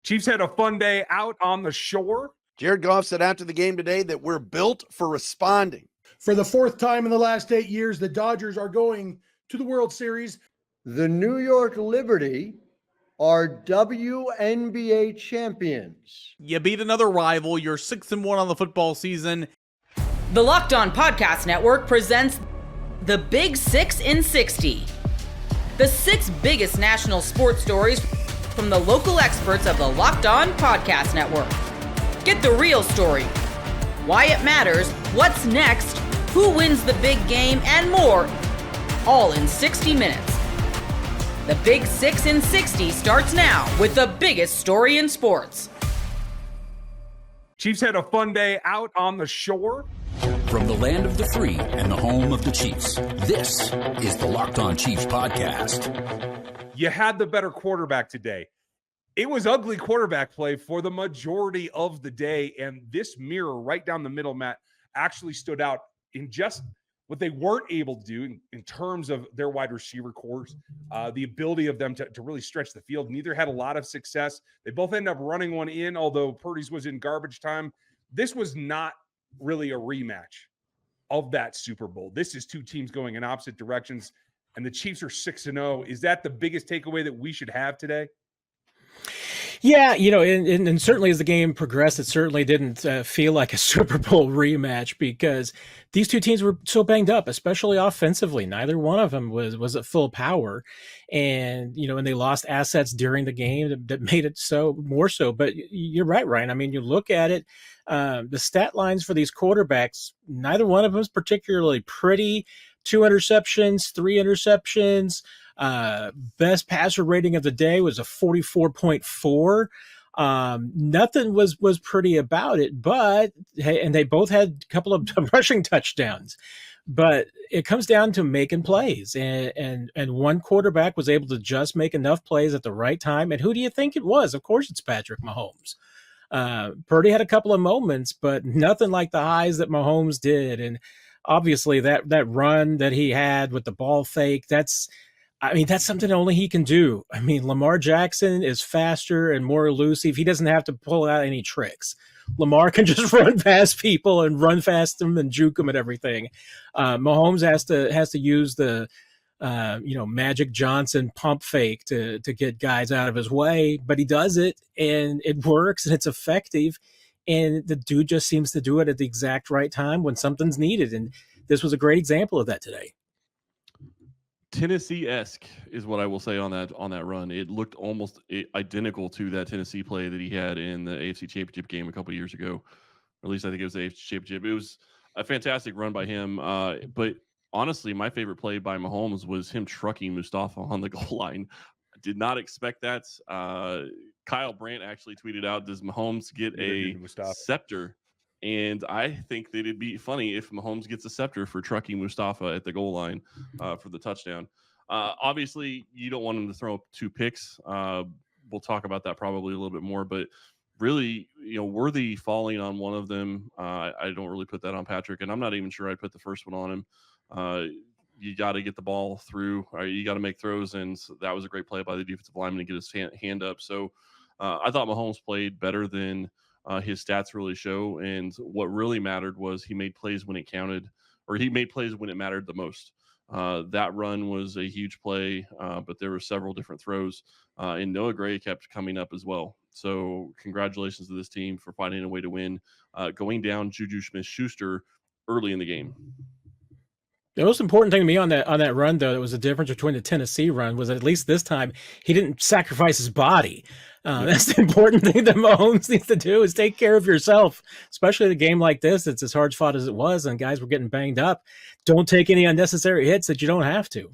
Chiefs had a fun day out on the shore. Jared Goff said after the game today that we're built for responding. For the fourth time in the last 8 years, the Dodgers are going to the World Series. The New York Liberty are WNBA champions. You beat another rival. You're 6-1 on the football season. The Locked On Podcast Network presents the Big 6 in 60. The 6 biggest national sports stories from the local experts of the Locked On Podcast Network. Get the real story, why it matters, what's next, who wins the big game, and more, all in 60 minutes. The Big 6 in 60 starts now with the biggest story in sports. Chiefs had a fun day out on the shore. From the land of the free and the home of the Chiefs, this is the Locked On Chiefs podcast. You had the better quarterback today. It was ugly quarterback play for the majority of the day, and this mirror right down the middle, Matt, actually stood out in just what they weren't able to do in terms of their wide receiver cores, the ability of them to really stretch the field. Neither had a lot of success. They both ended up running one in, although Purdy's was in garbage time. This was not really a rematch of that Super Bowl. This is two teams going in opposite directions, and the Chiefs are 6-0. Is that the biggest takeaway that we should have today? Yeah, and certainly as the game progressed, it certainly didn't feel like a Super Bowl rematch because these two teams were so banged up, especially offensively. Neither one of them was at full power, and they lost assets during the game that made it more so. But you're right, Ryan. I mean, you look at it, the stat lines for these quarterbacks, neither one of them is particularly pretty. 2 interceptions, 3 interceptions. Best passer rating of the day was a 44.4. Nothing was pretty about it, but hey, and they both had a couple of rushing touchdowns. But it comes down to making plays, and one quarterback was able to just make enough plays at the right time. And who do you think it was? Of course, it's Patrick Mahomes. Purdy had a couple of moments, but nothing like the highs that Mahomes did. And obviously, that run that he had with the ball fake, that's something only he can do. I mean, Lamar Jackson is faster and more elusive. He doesn't have to pull out any tricks. Lamar can just run past people and run past them and juke them and everything. Mahomes has to use the Magic Johnson pump fake to get guys out of his way, but he does it and it works and it's effective. And the dude just seems to do it at the exact right time when something's needed. And this was a great example of that today. Tennessee-esque is what I will say on that run. It looked almost identical to that Tennessee play that he had in the AFC Championship game a couple years ago. Or at least I think it was the AFC Championship. It was a fantastic run by him. But honestly, my favorite play by Mahomes was him trucking Mustafa on the goal line. I did not expect that. Kyle Brandt actually tweeted out, does Mahomes get a scepter? And I think that it'd be funny if Mahomes gets a scepter for trucking Mustafa at the goal line for the touchdown. Obviously, you don't want him to throw up 2 picks. We'll talk about that probably a little bit more. But really, Worthy falling on one of them, I don't really put that on Patrick. And I'm not even sure I'd put the first one on him. You got to get the ball through. You got to make throws. And that was a great play by the defensive lineman to get his hand up. So I thought Mahomes played better than his stats really show. And what really mattered was he made plays when it counted, or he made plays when it mattered the most. That run was a huge play, but there were several different throws, and Noah Gray kept coming up as well. So congratulations to this team for finding a way to win, going down Juju Smith-Schuster early in the game. The most important thing to me on that run, though, that was the difference between the Tennessee run, was that at least this time he didn't sacrifice his body. That's the important thing that Mahomes needs to do, is take care of yourself, especially in a game like this. It's as hard fought as it was, and guys were getting banged up. Don't take any unnecessary hits that you don't have to.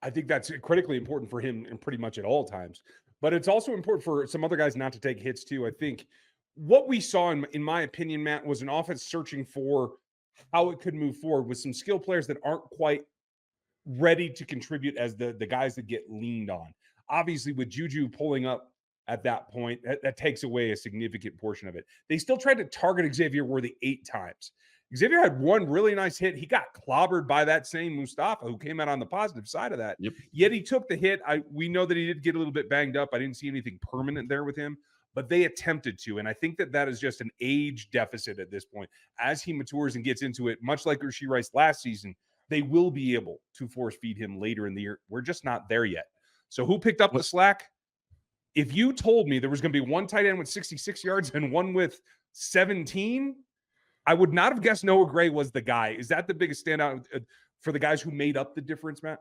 I think that's critically important for him in pretty much at all times. But it's also important for some other guys not to take hits too. I think what we saw, in my opinion, Matt, was an offense searching for how it could move forward with some skill players that aren't quite ready to contribute as the guys that get leaned on. Obviously, with Juju pulling up at that point, that takes away a significant portion of it. They still tried to target Xavier Worthy 8 times. Xavier had one really nice hit. He got clobbered by that same Mustafa who came out on the positive side of that. Yep. Yet he took the hit. We know that he did get a little bit banged up. I didn't see anything permanent there with him, but they attempted to. And I think that is just an age deficit at this point. As he matures and gets into it, much like Rasheed Rice last season, they will be able to force feed him later in the year. We're just not there yet. So who picked up the slack? If you told me there was going to be one tight end with 66 yards and one with 17, I would not have guessed Noah Gray was the guy. Is that the biggest standout for the guys who made up the difference, Matt?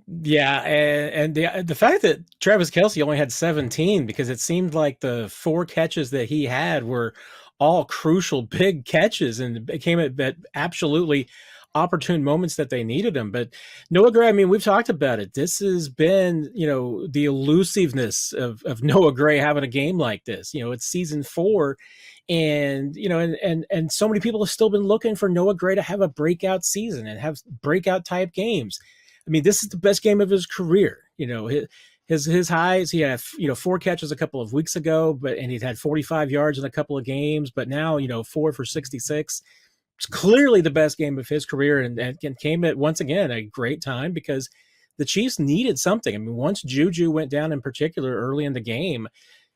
Yeah, and the fact that Travis Kelce only had 17, because it seemed like the 4 catches that he had were all crucial big catches, and it came at absolutely opportune moments that they needed him. But Noah Gray, I mean, we've talked about it. This has been, the elusiveness of Noah Gray having a game like this. It's season 4. And, and so many people have still been looking for Noah Gray to have a breakout season and have breakout type games. I mean, this is the best game of his career. His highs, he had, 4 catches a couple of weeks ago, and he'd had 45 yards in a couple of games, but now, 4 for 66. It's clearly the best game of his career, and came at, once again, a great time, because the Chiefs needed something. I mean, once Juju went down in particular early in the game,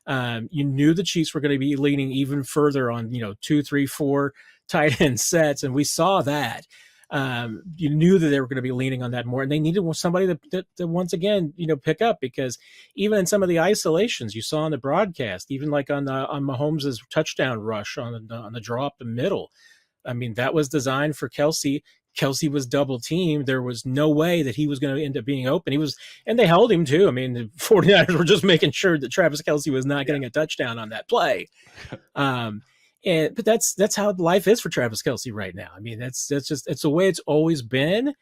you knew the Chiefs were going to be leaning even further on, 2, 3, 4 tight end sets. And we saw that. You knew that they were going to be leaning on that more, and they needed somebody to once again, pick up, because even in some of the isolations you saw on the broadcast, even like on Mahomes' touchdown rush on the draw up the middle, I mean, that was designed for Kelce. Kelce was double teamed. There was no way that he was going to end up being open. And they held him too. I mean, the 49ers were just making sure that Travis Kelce was not getting a touchdown on that play. But that's how life is for Travis Kelce right now. I mean, it's the way it's always been.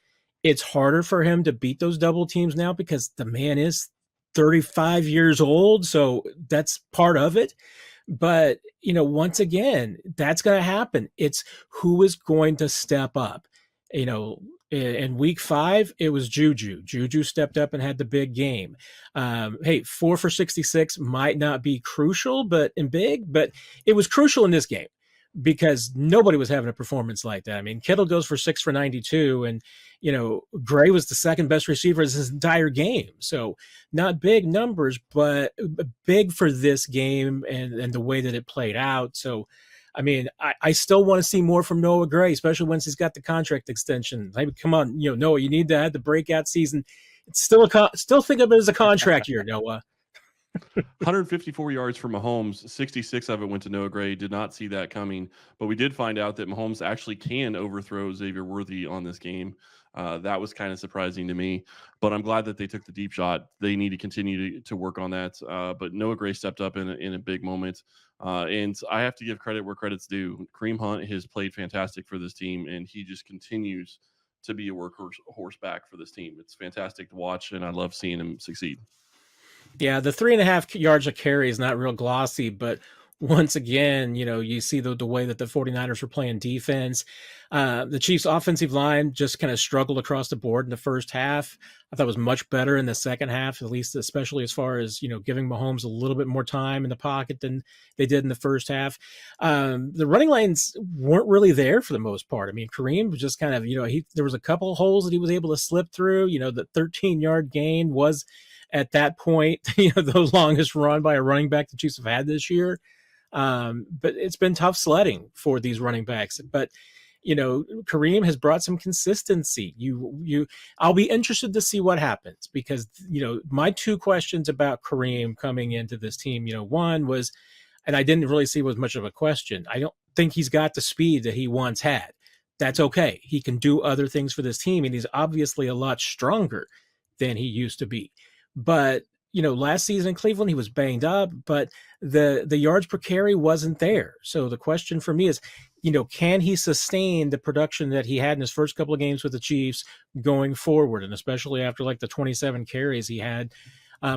It's harder for him to beat those double teams now because the man is 35 years old. So that's part of it. But, once again, that's going to happen. It's who is going to step up. In week 5, it was Juju. Juju stepped up and had the big game. 4 for 66 might not be crucial, but it was crucial in this game because nobody was having a performance like that. I mean, Kittle goes for 6 for 92, and, Gray was the second best receiver in his entire game. So not big numbers, but big for this game and the way that it played out. So, I mean, I still want to see more from Noah Gray, especially once he's got the contract extension. Like, come on, Noah, you need to have the breakout season. It's still still think of it as a contract year, Noah. 154 yards for Mahomes, 66 of it went to Noah Gray. Did not see that coming, but we did find out that Mahomes actually can overthrow Xavier Worthy on this game. That was kind of surprising to me, but I'm glad that they took the deep shot. They need to continue to work on that. But Noah Gray stepped up in a big moment. And I have to give credit where credit's due. Kareem Hunt has played fantastic for this team, and he just continues to be a workhorse back for this team. It's fantastic to watch, and I love seeing him succeed. Yeah, the 3.5 yards a carry is not real glossy, but once again, you see the way that the 49ers were playing defense. The Chiefs' offensive line just kind of struggled across the board in the first half. I thought it was much better in the second half, at least especially as far as, giving Mahomes a little bit more time in the pocket than they did in the first half. The running lanes weren't really there for the most part. I mean, Kareem was just kind of, there was a couple of holes that he was able to slip through. The 13-yard gain was at that point, the longest run by a running back the Chiefs have had this year. But it's been tough sledding for these running backs. But, Kareem has brought some consistency. I'll be interested to see what happens because, my 2 questions about Kareem coming into this team, one was, and I didn't really see was much of a question. I don't think he's got the speed that he once had. That's okay. He can do other things for this team, and he's obviously a lot stronger than he used to be. But, last season in Cleveland, he was banged up, but the yards per carry wasn't there. So the question for me is, can he sustain the production that he had in his first couple of games with the Chiefs going forward, and especially after like the 27 carries he had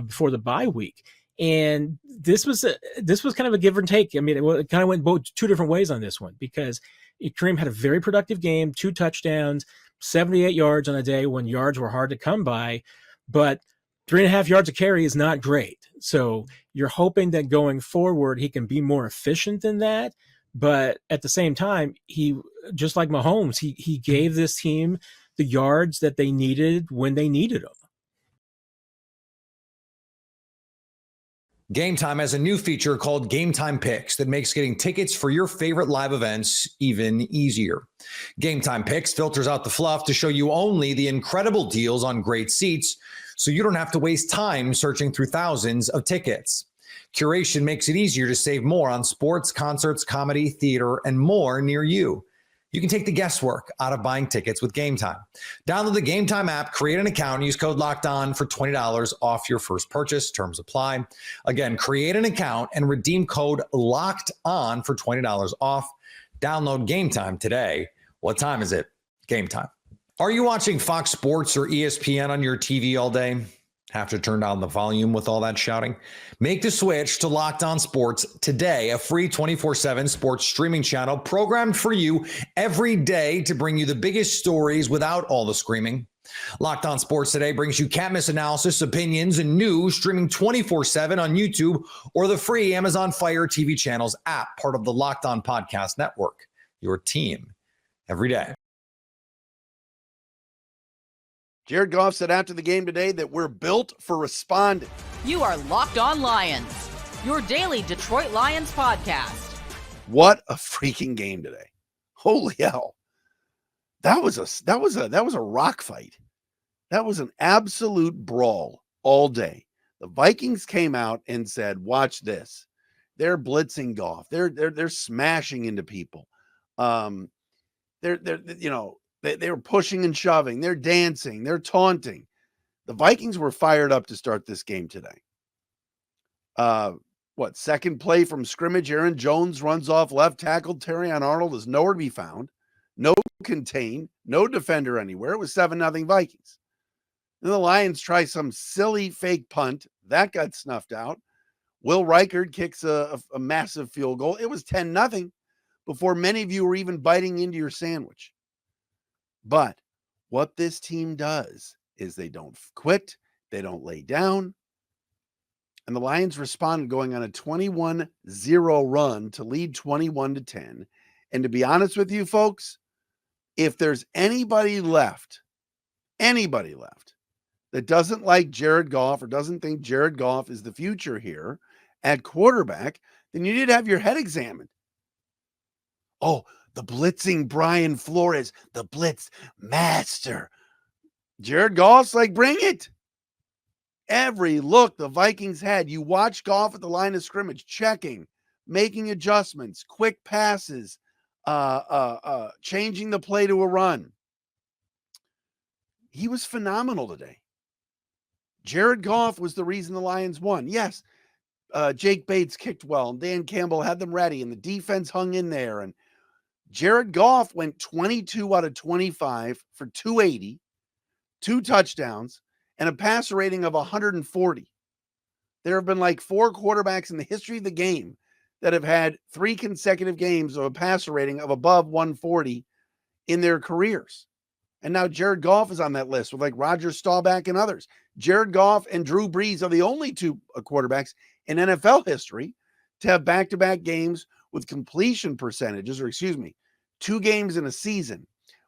before the bye week? And this was kind of a give and take. I mean, it kind of went both 2 different ways on this one because Kareem had a very productive game, 2 touchdowns, 78 yards on a day when yards were hard to come by, but 3.5 yards a carry is not great. So you're hoping that going forward, he can be more efficient than that. But at the same time, he, just like Mahomes, he gave this team the yards that they needed when they needed them. Game Time has a new feature called Game Time Picks that makes getting tickets for your favorite live events even easier. Game Time Picks filters out the fluff to show you only the incredible deals on great seats, so you don't have to waste time searching through thousands of tickets. Curation makes it easier to save more on sports, concerts, comedy, theater, and more near you. You can take the guesswork out of buying tickets with Game Time. Download the Game Time app, create an account, and use code LOCKEDON for $20 off your first purchase. Terms apply. Again, create an account and redeem code LOCKEDON for $20 off. Download Game Time today. What time is it? Game Time. Are you watching Fox Sports or ESPN on your TV all day? Have to turn down the volume with all that shouting? Make the switch to Locked On Sports today, a free 24/7 sports streaming channel programmed for you every day to bring you the biggest stories without all the screaming. Locked On Sports Today brings you can't miss analysis, opinions, and news streaming 24/7 on YouTube or the free Amazon Fire TV channels app, part of the Locked On Podcast Network. Your team every day. Jared Goff said after the game today that we're built for responding. You are Locked On Lions, your daily Detroit Lions podcast. What a freaking game today. Holy hell. That was a rock fight. That was an absolute brawl all day. The Vikings came out and said, watch this. They're blitzing Goff. They're smashing into people. They were pushing and shoving. They're dancing. They're taunting. The Vikings were fired up to start this game today. Second play from scrimmage, Aaron Jones runs off left tackle. Terrion Arnold is nowhere to be found. No contain, no defender anywhere. It was 7-0 Vikings. Then the Lions try some silly fake punt. That got snuffed out. Will Reichard kicks a massive field goal. It was 10-0 before many of you were even biting into your sandwich. But what this team does is they don't quit. They don't lay down. And the Lions responded going on a 21-0 run to lead 21-10. And to be honest with you folks, if there's anybody left that doesn't like Jared Goff or doesn't think Jared Goff is the future here at quarterback, then you need to have your head examined. Oh, the blitzing Brian Flores, the blitz master. Jared Goff's like, bring it. Every look the Vikings had, you watch Goff at the line of scrimmage, checking, making adjustments, quick passes, changing the play to a run. He was phenomenal today. Jared Goff was the reason the Lions won. Yes, Jake Bates kicked well, and Dan Campbell had them ready, and the defense hung in there, and Jared Goff went 22 out of 25 for 280, 2 touchdowns, and a passer rating of 140. There have been like 4 quarterbacks in the history of the game that have had 3 consecutive games of a passer rating of above 140 in their careers. And now Jared Goff is on that list with like Roger Staubach and others. Jared Goff and Drew Brees are the only 2 quarterbacks in NFL history to have back-to-back games with completion percentages, 2 games in a season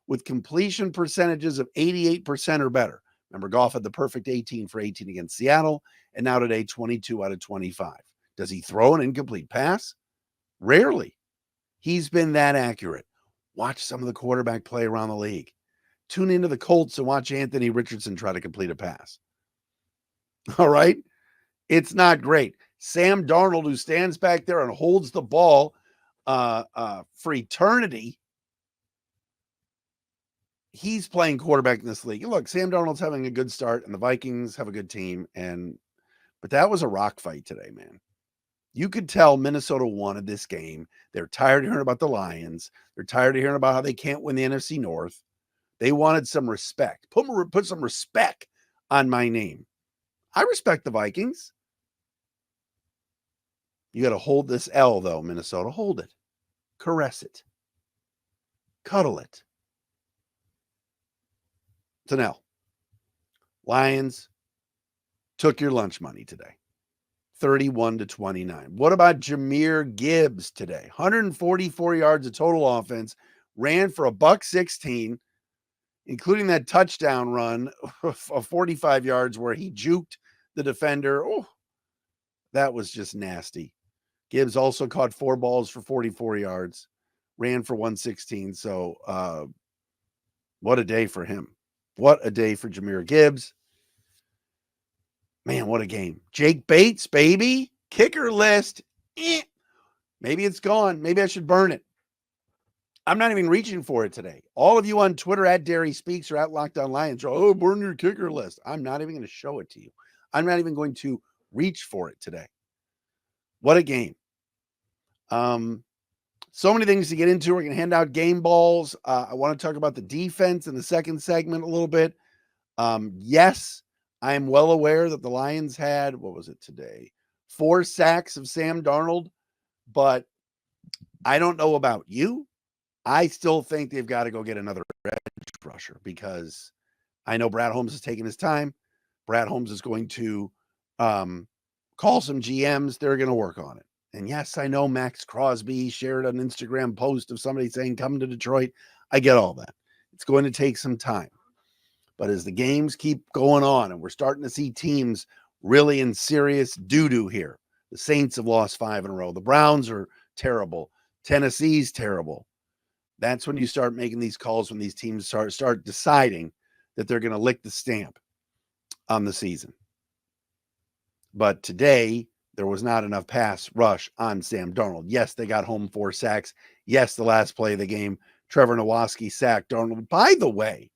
with completion percentages of 88% or better. Remember, Goff had the perfect 18 for 18 against Seattle, and now today, 22 out of 25. Does he throw an incomplete pass? Rarely. He's been that accurate. Watch some of the quarterback play around the league. Tune into the Colts and watch Anthony Richardson try to complete a pass. All right? It's not great. Sam Darnold, who stands back there and holds the ball for eternity, he's playing quarterback in this league. Look, Sam Darnold's having a good start, and the Vikings have a good team. But that was a rock fight today, man. You could tell Minnesota wanted this game. They're tired of hearing about the Lions. They're tired of hearing about how they can't win the NFC North. They wanted some respect. Put some respect on my name. I respect the Vikings. You got to hold this L, though, Minnesota. Hold it. Caress it. Cuddle it. It's an L. Lions took your lunch money today. 31-29. What about Jahmyr Gibbs today? 144 yards of total offense, ran for $116, including that touchdown run of 45 yards where he juked the defender. Oh, that was just nasty. Gibbs also caught 4 balls for 44 yards, ran for 116. So what a day for him. What a day for Jahmyr Gibbs. Man, what a game. Jake Bates, baby. Kicker list. Maybe it's gone. Maybe I should burn it. I'm not even reaching for it today. All of you on Twitter at Derry Speaks or at Locked On Lions, oh, burn your kicker list. I'm not even going to show it to you. I'm not even going to reach for it today. What a game. So many things to get into. We're going to hand out game balls. I want to talk about the defense in the second segment a little bit. Yes, I am well aware that the Lions had, what was it today? 4 sacks of Sam Darnold, but I don't know about you. I still think they've got to go get another edge rusher because I know Brad Holmes is taking his time. Brad Holmes is going to call some GMs. They're going to work on it. And yes, I know Max Crosby shared an Instagram post of somebody saying, come to Detroit. I get all that. It's going to take some time. But as the games keep going on and we're starting to see teams really in serious doo-doo here, the Saints have lost 5 in a row. The Browns are terrible. Tennessee's terrible. That's when you start making these calls, when these teams start deciding that they're going to lick the stamp on the season. But today, there was not enough pass rush on Sam Darnold. Yes, they got home 4 sacks. Yes, the last play of the game, Trevor Nowatzki sacked Darnold. By the way,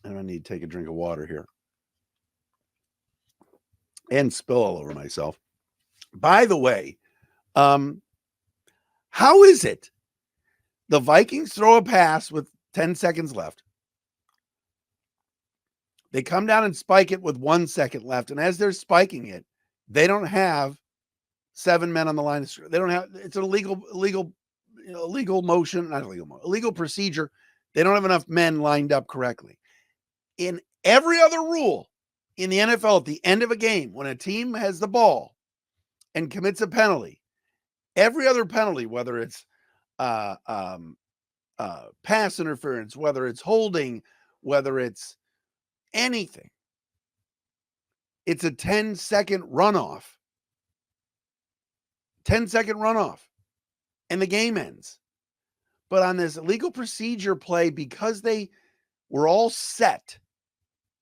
and I need to take a drink of water here and spill all over myself. By the way, how is it the Vikings throw a pass with 10 seconds left? They come down and spike it with 1 second left. And as they're spiking it, they don't have 7 men on the line of scrimmage. They don't have, it's an illegal procedure. They don't have enough men lined up correctly. In every other rule in the NFL, at the end of a game, when a team has the ball and commits a penalty, every other penalty, whether it's pass interference, whether it's holding, whether it's anything, it's a 10-second runoff. 10-second runoff. And the game ends. But on this illegal procedure play, because they were all set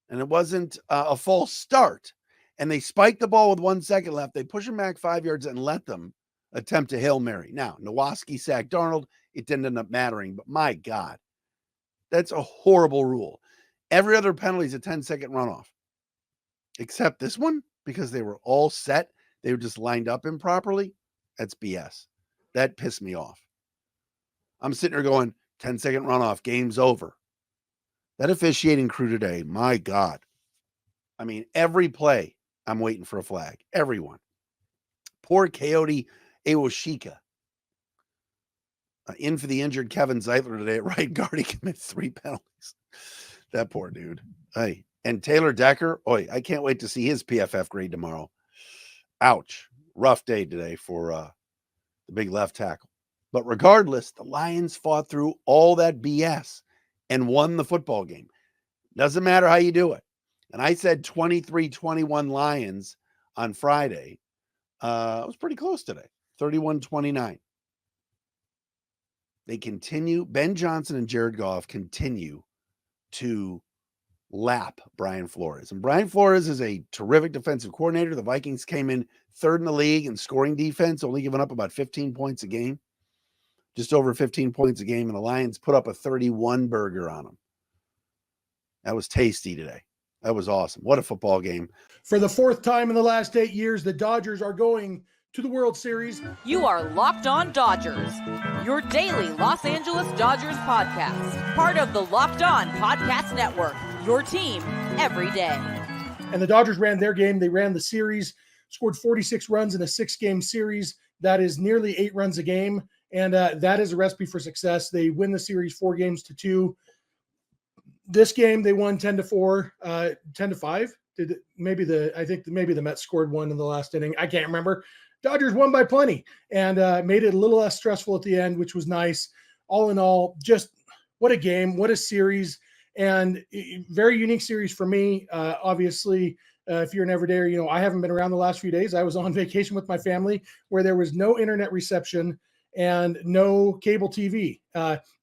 and it wasn't a false start, and they spiked the ball with 1 second left, they push them back 5 yards and let them attempt a Hail Mary. Now, Nowatzki sacked Darnold. It didn't end up mattering, but my God, that's a horrible rule. Every other penalty is a 10-second runoff, except this one, because they were all set. They were just lined up improperly. That's BS. That pissed me off. I'm sitting there going, 10-second runoff, game's over. That officiating crew today, my God. I mean, every play, I'm waiting for a flag. Everyone. Poor Coyote Awoshika. In for the injured Kevin Zeitler today at right guard. He committed 3 penalties. That poor dude. Hey, and Taylor Decker. Oi, I can't wait to see his PFF grade tomorrow. Ouch. Rough day today for the big left tackle. But regardless, the Lions fought through all that BS and won the football game. Doesn't matter how you do it. And I said 23-21 Lions on Friday. It was pretty close today. 31-29. They continue. Ben Johnson and Jared Goff continue to lap Brian Flores. And Brian Flores is a terrific defensive coordinator. The Vikings came in 3rd in the league in scoring defense, only giving up about 15 points a game. Just over 15 points a game, and the Lions put up a 31 burger on them. That was tasty today. That was awesome. What a football game. For the 4th time in the last 8 years, the Dodgers are going to the World Series. You are Locked On Dodgers, your daily Los Angeles Dodgers podcast. Part of the Locked On Podcast Network, your team every day. And the Dodgers ran their game. They ran the series, scored 46 runs in a 6-game series. That is nearly 8 runs a game. And that is a recipe for success. They win the series 4-2. This game, they won 10-4, 10-5. I think maybe the Mets scored one in the last inning. I can't remember. Dodgers won by plenty and made it a little less stressful at the end, which was nice. All in all, just what a game, what a series, and very unique series for me. Obviously, if you're an everydayer, I haven't been around the last few days. I was on vacation with my family where there was no internet reception and no cable TV.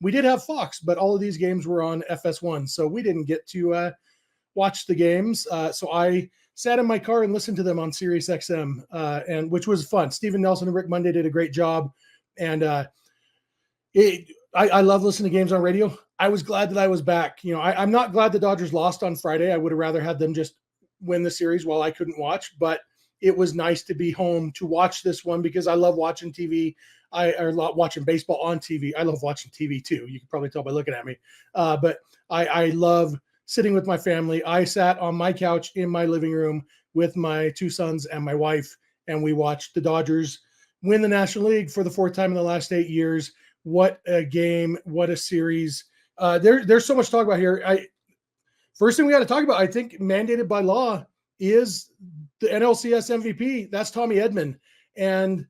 We did have Fox, but all of these games were on FS1, so we didn't get to watch the games. So I sat in my car and listened to them on Sirius XM, and which was fun. Stephen Nelson and Rick Monday did a great job, and I love listening to games on radio. I was glad that I was back. I'm not glad the Dodgers lost on Friday. I would have rather had them just win the series while I couldn't watch, but it was nice to be home to watch this one because I love watching TV. I love watching baseball on TV. I love watching TV too. You can probably tell by looking at me. But I love sitting with my family. I sat on my couch in my living room with my two sons and my wife, and we watched the Dodgers win the National League for the fourth time in the last 8 years. What a game. What a series. There's so much to talk about here. First thing we got to talk about, I think mandated by law, is the NLCS MVP. That's Tommy Edman. And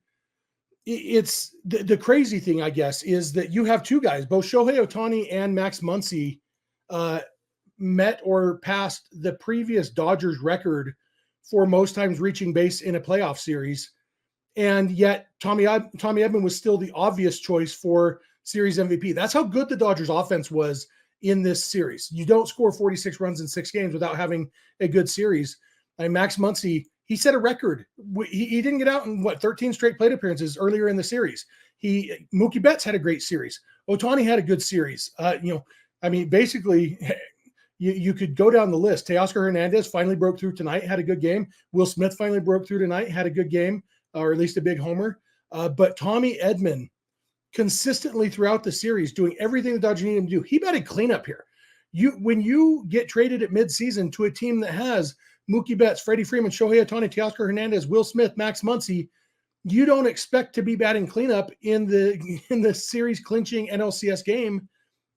it's the crazy thing, I guess, is that you have two guys, both Shohei Ohtani and Max Muncy, met or passed the previous Dodgers record for most times reaching base in a playoff series. And yet Tommy Edman was still the obvious choice for series MVP. That's how good the Dodgers offense was in this series. You don't score 46 runs in 6 games without having a good series. Max Muncy, he set a record. He didn't get out in 13 straight plate appearances earlier in the series. Mookie Betts had a great series. Ohtani had a good series. Basically, you could go down the list. Teoscar Hernandez finally broke through tonight, had a good game. Will Smith finally broke through tonight, had a good game, or at least a big homer. But Tommy Edman, consistently throughout the series, doing everything the Dodgers need him to do. He batted cleanup here. When you get traded at midseason to a team that has Mookie Betts, Freddie Freeman, Shohei Ohtani, Teoscar Hernandez, Will Smith, Max Muncy, you don't expect to be batting cleanup in the series clinching NLCS game,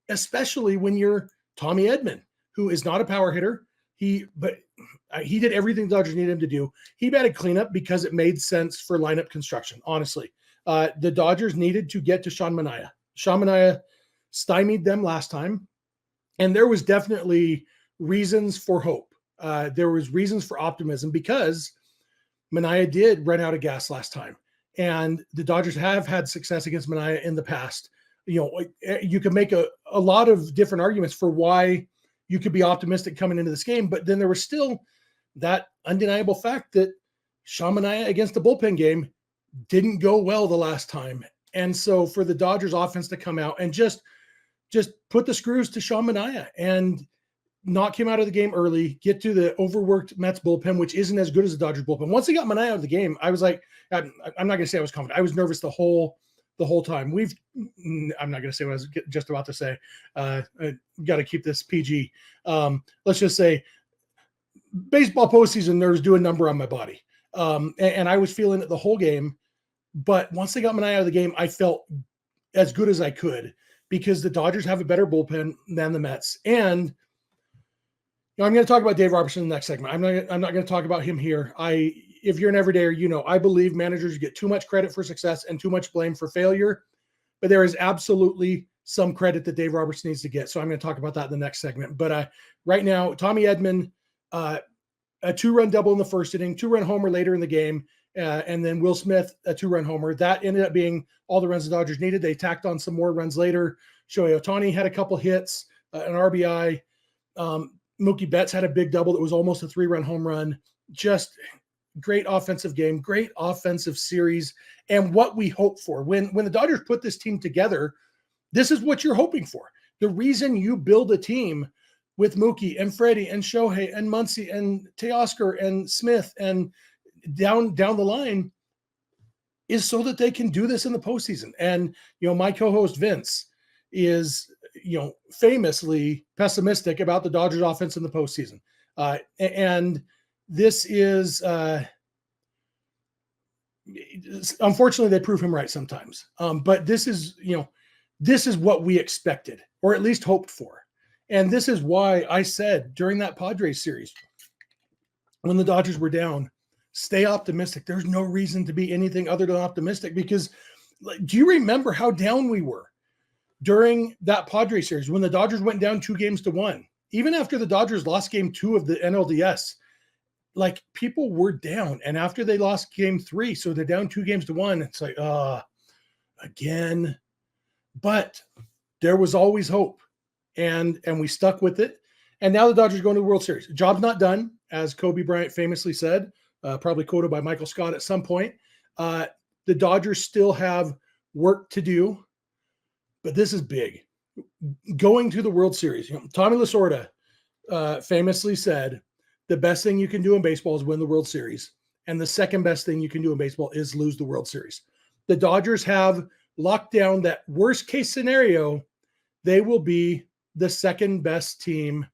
especially when you're Tommy Edman, who is not a power hitter. He did everything the Dodgers needed him to do. He batted cleanup because it made sense for lineup construction, honestly. The Dodgers needed to get to Sean Manaea. Sean Manaea stymied them last time, and there was definitely reasons for hope. There was reasons for optimism because Manaea did run out of gas last time, and the Dodgers have had success against Manaea in the past. You could make a lot of different arguments for why you could be optimistic coming into this game, but then there was still that undeniable fact that Sean Manaea against the bullpen game didn't go well the last time. And so for the Dodgers offense to come out and just put the screws to Sean Manaea and knock him out of the game early, get to the overworked Mets bullpen, which isn't as good as the Dodgers bullpen. Once they got Manaea out of the game, I was like, I'm not going to say I was confident. I was nervous the whole time. I'm not going to say what I was just about to say. I got to keep this PG. Let's just say baseball postseason nerves do a number on my body. And I was feeling it the whole game. But once they got Manaea out of the game, I felt as good as I could because the Dodgers have a better bullpen than the Mets. And I'm going to talk about Dave Robertson in the next segment. I'm not going to talk about him here. If you're an everydayer, I believe managers get too much credit for success and too much blame for failure. But there is absolutely some credit that Dave Robertson needs to get. So I'm going to talk about that in the next segment. But right now, Tommy Edman, a 2-run double in the first inning, 2-run homer later in the game. And then Will Smith, a 2-run homer. That ended up being all the runs the Dodgers needed. They tacked on some more runs later. Shohei Ohtani had a couple hits, an RBI. Mookie Betts had a big double that was almost a 3-run home run. Just great offensive game, great offensive series, and what we hope for. When the Dodgers put this team together, this is what you're hoping for. The reason you build a team with Mookie and Freddie and Shohei and Muncy and Teoscar and Smith and down the line is so that they can do this in the postseason. And, my co-host Vince is, famously pessimistic about the Dodgers offense in the postseason. And this is, unfortunately, they prove him right sometimes. But this is what we expected, or at least hoped for. And this is why I said during that Padres series, when the Dodgers were down, stay optimistic. There's no reason to be anything other than optimistic because do you remember how down we were during that Padres series when the Dodgers went down 2-1? Even after the Dodgers lost game 2 of the NLDS, like people were down. And after they lost game 3, so they're down 2-1, it's like, again. But there was always hope. And we stuck with it. And now the Dodgers are going to the World Series. Job's not done, as Kobe Bryant famously said, probably quoted by Michael Scott at some point. The Dodgers still have work to do, but this is big. Going to the World Series. Tommy Lasorda famously said, the best thing you can do in baseball is win the World Series. And the second best thing you can do in baseball is lose the World Series. The Dodgers have locked down that worst case scenario. They will be the second best team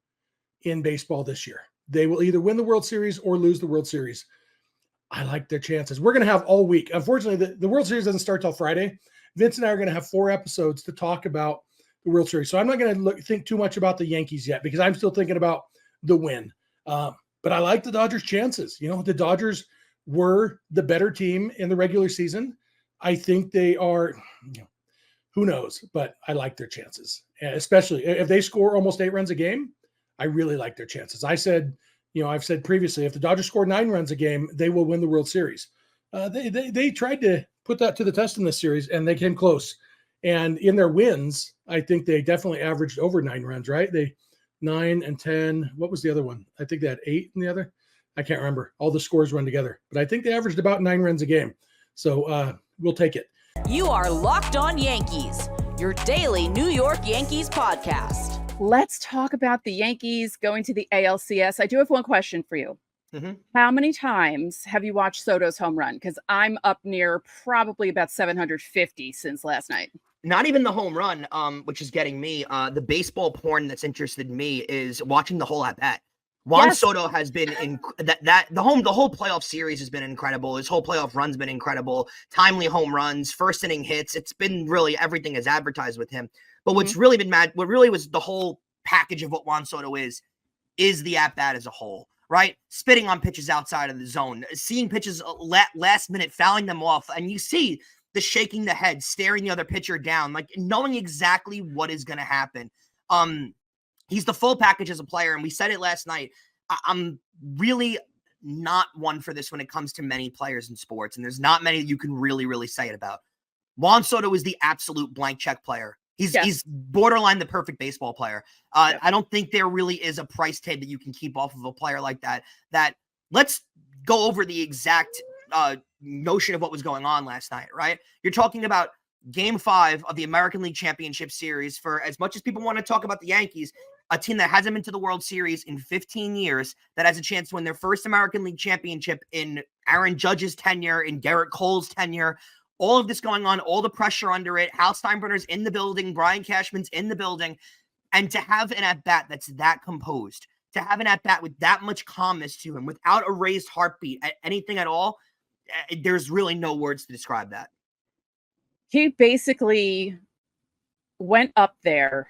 in baseball this year. They will either win the World Series or lose the World Series. I like their chances. We're going to have all week. Unfortunately, the World Series doesn't start till Friday. Vince and I are going to have 4 episodes to talk about the World Series. So I'm not going to think too much about the Yankees yet because I'm still thinking about the win. But I like the Dodgers' chances. The Dodgers were the better team in the regular season. I think they are, who knows, but I like their chances, especially if they score almost 8 runs a game. I really like their chances. I've said previously, if the Dodgers score 9 runs a game, they will win the World Series. They tried to put that to the test in this series, and they came close. And in their wins, I think they definitely averaged over 9 runs, right? They 9 and 10. What was the other one? I think they had 8 in the other. I can't remember. All the scores run together. But I think they averaged about 9 runs a game. So we'll take it. You are Locked On Yankees, your daily New York Yankees podcast. Let's talk about the Yankees going to the ALCS. I do have one question for you. Mm-hmm. How many times have you watched Soto's home run? Because I'm up near probably about 750 since last night. Not even the home run, which is getting me. The baseball porn that's interested me is watching the whole at bat. Juan Soto has been the whole playoff series has been incredible. His whole playoff run's been incredible. Timely home runs, first inning hits. It's been really everything as advertised with him. But what's really been mad, what really was the whole package of what Juan Soto is the at bat as a whole, right? Spitting on pitches outside of the zone, seeing pitches last minute, fouling them off, and you see the shaking the head, staring the other pitcher down, like knowing exactly what is going to happen. He's the full package as a player, and we said it last night. I'm really not one for this when it comes to many players in sports, and there's not many you can really say it about. Juan Soto is the absolute blank check player. He's borderline the perfect baseball player. I don't think there really is a price tag that you can keep off of a player like that. Let's go over the exact notion of what was going on last night, right? You're talking about Game 5 of the American League Championship Series. For as much as people want to talk about the Yankees, a team that hasn't been to the World Series in 15 years, that has a chance to win their first American League Championship in Aaron Judge's tenure, in Garrett Cole's tenure, all of this going on, all the pressure under it, Hal Steinbrenner's in the building, Brian Cashman's in the building, and to have an at-bat that's that composed, to have an at-bat with that much calmness to him, without a raised heartbeat, anything at all, there's really no words to describe that. He basically went up there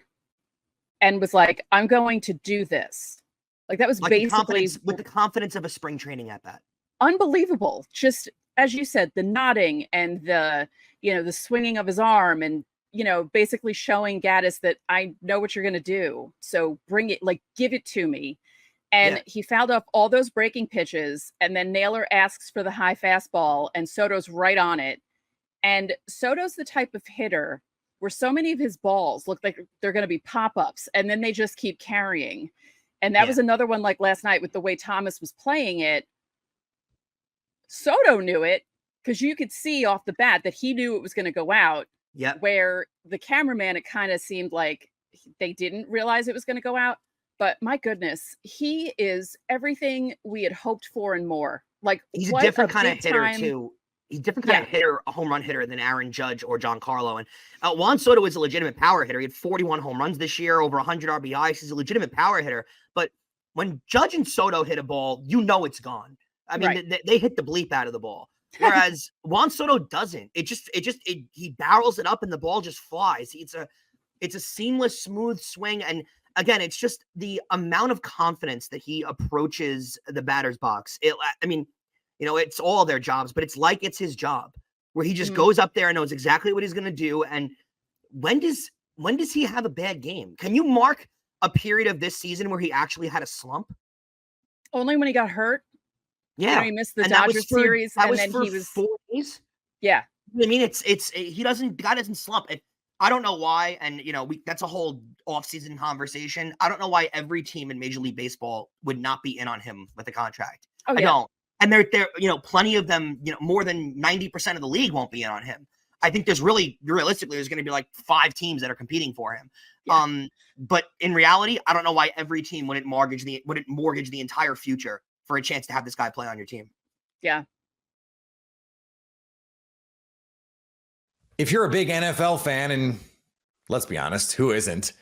and was like, I'm going to do this. Like that was like basically with the confidence of a spring training at-bat. Unbelievable. Just as you said, the nodding and the swinging of his arm and, basically showing Gaddis that I know what you're going to do. So bring it, like, give it to me. And he fouled off all those breaking pitches. And then Naylor asks for the high fastball and Soto's right on it. And Soto's the type of hitter where so many of his balls look like they're going to be pop-ups and then they just keep carrying. And that was another one like last night with the way Thomas was playing it. Soto knew it because you could see off the bat that he knew it was going to go out. Yeah. Where the cameraman, it kind of seemed like they didn't realize it was going to go out. But my goodness, he is everything we had hoped for and more. Like he's a different kind of hitter too. He's a different kind of hitter, a home run hitter than Aaron Judge or Giancarlo. And Juan Soto is a legitimate power hitter. He had 41 home runs this year, over 100 RBIs. He's a legitimate power hitter. But when Judge and Soto hit a ball, it's gone. I mean, they hit the bleep out of the ball. Whereas Juan Soto doesn't. He barrels it up and the ball just flies. It's a seamless, smooth swing. And again, it's just the amount of confidence that he approaches the batter's box. I mean, it's all their jobs, but it's like it's his job, where he just goes up there and knows exactly what he's going to do. And when does he have a bad game? Can you mark a period of this season where he actually had a slump? Only when he got hurt. Yeah, he missed the Dodgers series, and then he was 4 days. Yeah, I mean, guy doesn't slump. I don't know why, and that's a whole off-season conversation. I don't know why every team in Major League Baseball would not be in on him with a contract. Oh, yeah. I don't. And they're plenty of them, more than 90% of the league won't be in on him. I think realistically, there's going to be like 5 teams that are competing for him. Yeah. But in reality, I don't know why every team wouldn't mortgage the entire future for a chance to have this guy play on your team. Yeah. If you're a big NFL fan, and let's be honest, who isn't?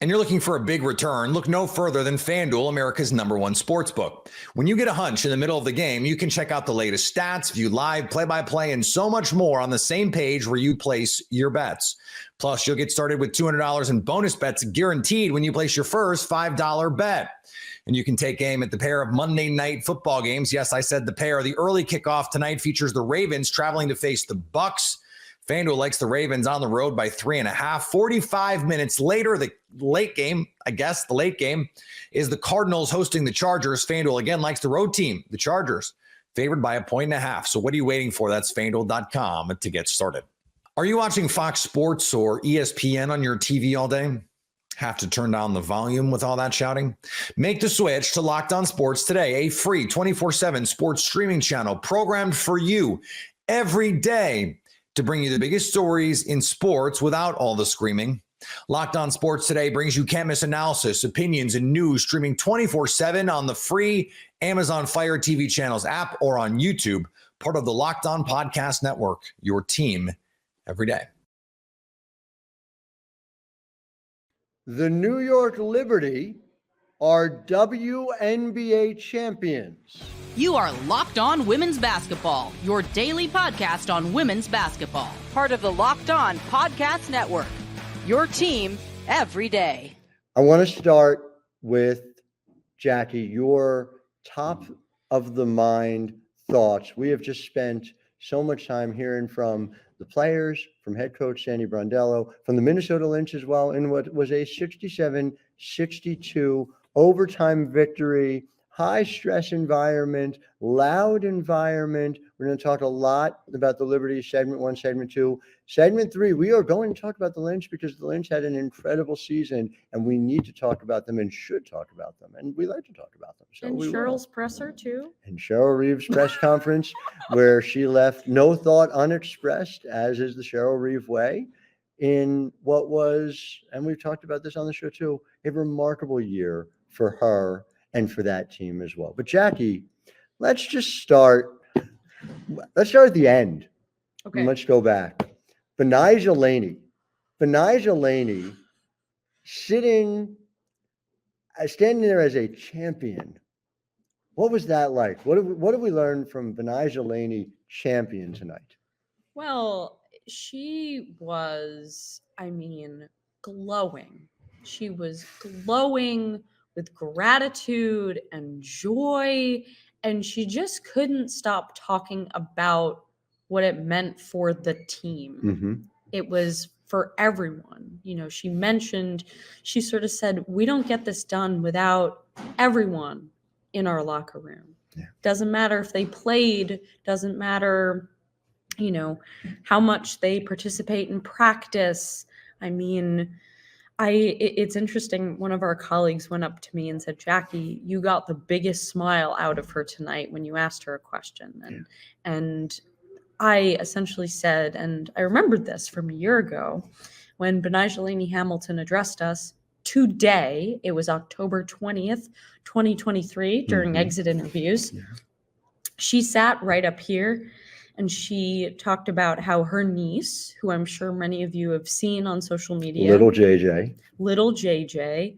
And you're looking for a big return, look no further than FanDuel, America's #1 sportsbook. When you get a hunch in the middle of the game, you can check out the latest stats, view live, play-by-play, and so much more on the same page where you place your bets. Plus, you'll get started with $200 in bonus bets guaranteed when you place your first $5 bet. And you can take aim at the pair of Monday night football games. Yes, I said the pair. The early kickoff tonight features the Ravens traveling to face the Bucks. FanDuel likes the Ravens on the road by 3.5. 45 minutes later, the late game is the Cardinals hosting the Chargers. FanDuel again likes the road team, the Chargers, favored by 1.5. So what are you waiting for? That's FanDuel.com to get started. Are you watching Fox Sports or ESPN on your TV all day? Have to turn down the volume with all that shouting? Make the switch to Locked On Sports today, a free 24/7 sports streaming channel programmed for you every day to bring you the biggest stories in sports without all the screaming. Locked On Sports Today brings you can't-miss analysis, opinions, and news streaming 24/7 on the free Amazon Fire TV channels app or on YouTube, part of the Locked On Podcast Network, your team every day. The New York Liberty are WNBA champions. You are Locked On Women's Basketball, your daily podcast on women's basketball. Part of the Locked On Podcast Network, your team every day. I want to start with Jackie, your top of the mind thoughts. We have just spent so much time hearing from the players, from head coach Sandy Brondello, from the Minnesota Lynch as well, in what was a 67-62 overtime victory, high stress environment, loud environment. We're going to talk a lot about the Liberty segment 1, segment 2. Segment 3, we are going to talk about the Lynch because the Lynch had an incredible season and we need to talk about them and should talk about them. And we like to talk about them. So and Cheryl's presser too. And Cheryl Reeve's press conference where she left no thought unexpressed, as is the Cheryl Reeve way, in what was, and we've talked about this on the show too, a remarkable year for her and for that team as well. But Jackie, let's start at the end. Okay. And let's go back. Benijah Laney standing there as a champion. What was that like? What have we learned from Benijah Laney, champion tonight? Well, she was, glowing. She was glowing with gratitude and joy, and she just couldn't stop talking about what it meant for the team. Mm-hmm. It was for everyone. She sort of said, we don't get this done without everyone in our locker room. Yeah. Doesn't matter if they played, doesn't matter, how much they participate in practice. It's interesting. One of our colleagues went up to me and said, Jackie, you got the biggest smile out of her tonight when you asked her a question. And I essentially said, and I remembered this from a year ago when Benijah Laney Hamilton addressed us today. It was October 20th, 2023, during exit interviews. Yeah. She sat right up here and she talked about how her niece, who I'm sure many of you have seen on social media, Little JJ,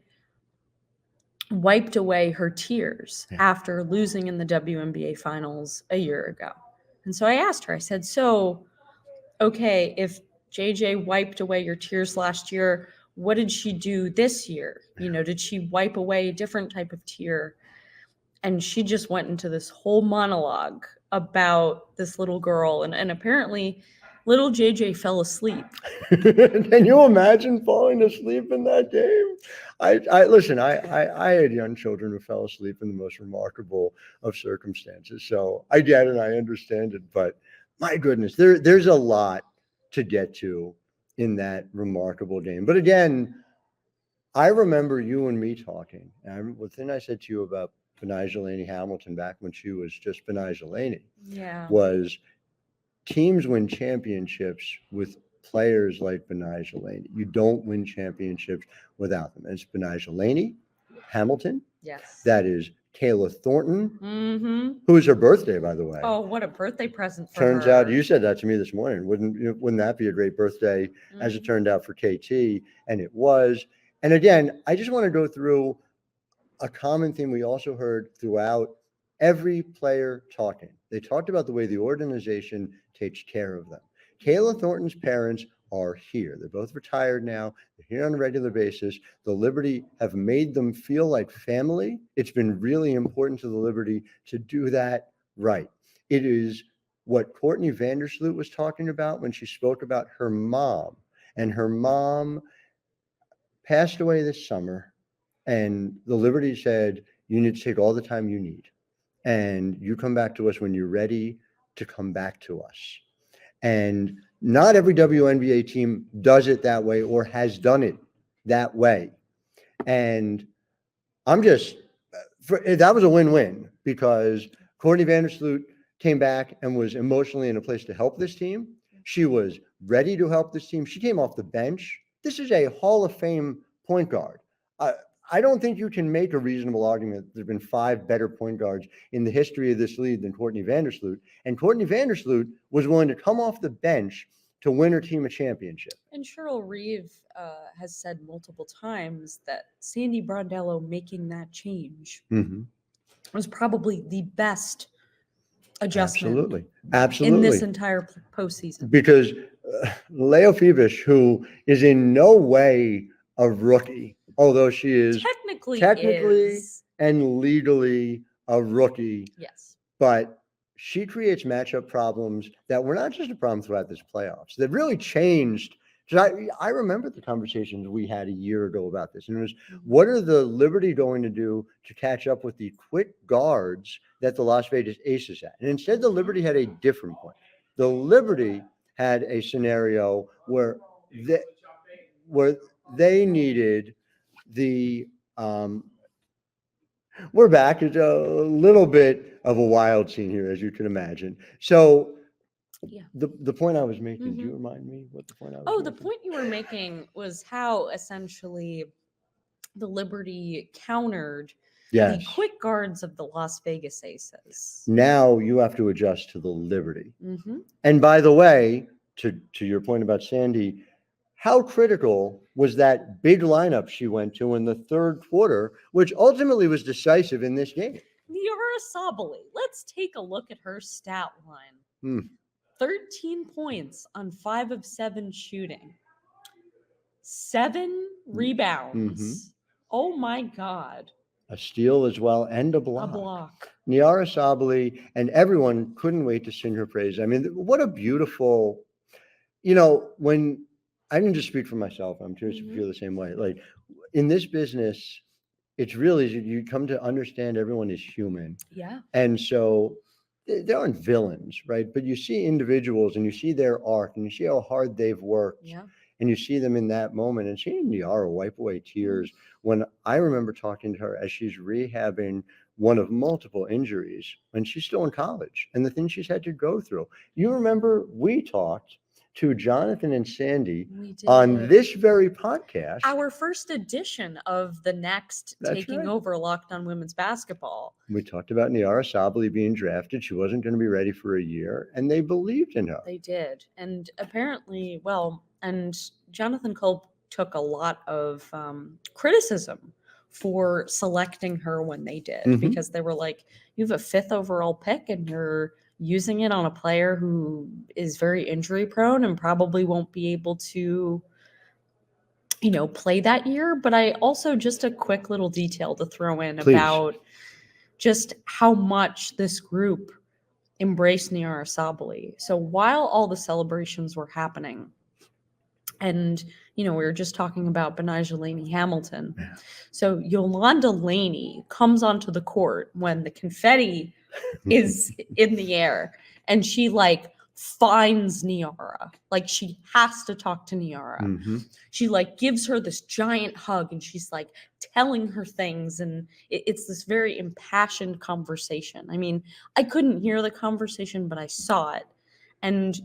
wiped away her tears after losing in the WNBA finals a year ago. And so I asked her, I said, so, okay, if JJ wiped away your tears last year, what did she do this year? You know, did she wipe away a different type of tear? And she just went into this whole monologue about this little girl. And apparently little JJ fell asleep. Can you imagine falling asleep in that game? I listen, I had young children who fell asleep in the most remarkable of circumstances. So I get it, I understand it, but my goodness, there's a lot to get to in that remarkable game. But again, I remember you and me talking. And the thing I said to you about Benijah Laney Hamilton back when she was just Benijah Laney was teams win championships with players like Benijah Laney. You don't win championships without them. It's Benijah Laney, Hamilton. Yes. That is Kayla Thornton, who is her birthday, by the way. Oh, what a birthday present for Turns her. out, you said that to me this morning. Wouldn't that be a great birthday as it turned out for KT? And it was. And again, I just want to go through a common theme we also heard throughout every player talking. They talked about the way the organization takes care of them. Kayla Thornton's parents are here. They're both retired now. They're here on a regular basis. The Liberty have made them feel like family. It's been really important to the Liberty to do that right. It is what Courtney Vandersloot was talking about when she spoke about her mom. And her mom passed away this summer. And the Liberty said, you need to take all the time you need. And you come back to us when you're ready to come back to us. And not every WNBA team does it that way or has done it that way. And that was a win-win because Courtney Vandersloot came back and was emotionally in a place to help this team. She was ready to help this team. She came off the bench. This is a Hall of Fame point guard. I don't think you can make a reasonable argument that there have been 5 better point guards in the history of this league than Courtney Vandersloot. And Courtney Vandersloot was willing to come off the bench to win her team a championship. And Cheryl Reeve has said multiple times that Sandy Brondello making that change was probably the best adjustment Absolutely. in this entire postseason. Because Leo Phoebus, who is in no way a rookie, although she is technically and legally a rookie. Yes. But she creates matchup problems that were not just a problem throughout this playoffs. They've really changed. I remember the conversations we had a year ago about this. And it was, what are the Liberty going to do to catch up with the quick guards that the Las Vegas Aces had? And instead, the Liberty had a different point. The Liberty had a scenario where they needed the we're back. It's a little bit of a wild scene here, as you can imagine. So the point I was making, do you remind me what the point I was making? The point you were making was how essentially the Liberty countered the quick guards of the Las Vegas Aces. Now you have to adjust to the Liberty. And by the way, to your point about Sandy, how critical was that big lineup she went to in the third quarter, which ultimately was decisive in this game? Niara Sabali, let's take a look at her stat line. 13 points on 5 of 7 shooting. 7 rebounds. Oh my God. A steal as well and a block. Niara Sabali, and everyone couldn't wait to sing her praise. I mean, what a beautiful, when I can just speak for myself. I'm curious if you feel the same way. Like in this business, it's really, you come to understand everyone is human. Yeah. And so they aren't villains, right? But you see individuals and you see their arc and you see how hard they've worked. Yeah. And you see them in that moment, and seeing Niara wipe away tears when I remember talking to her as she's rehabbing one of multiple injuries when she's still in college and the things she's had to go through. You remember we talked to Jonathan and Sandy on this very podcast. Our first edition of the next taking over Locked On Women's Basketball. We talked about Niara Sabali being drafted. She wasn't going to be ready for a year, and they believed in her. They did. And apparently, and Jonathan Culp took a lot of criticism for selecting her when they did, because they were like, you have a 5th overall pick and you're using it on a player who is very injury prone and probably won't be able to play that year. But I also, just a quick little detail to throw in Please. about just how much this group embraced Niara Sabali. So while all the celebrations were happening, and we were just talking about Benijah Laney Hamilton. So Yolanda Laney comes onto the court when the confetti is in the air, and she finds Niara. She has to talk to Niara. Mm-hmm. She gives her this giant hug, and she's telling her things, and it's this very impassioned conversation. I mean, I couldn't hear the conversation, but I saw it. And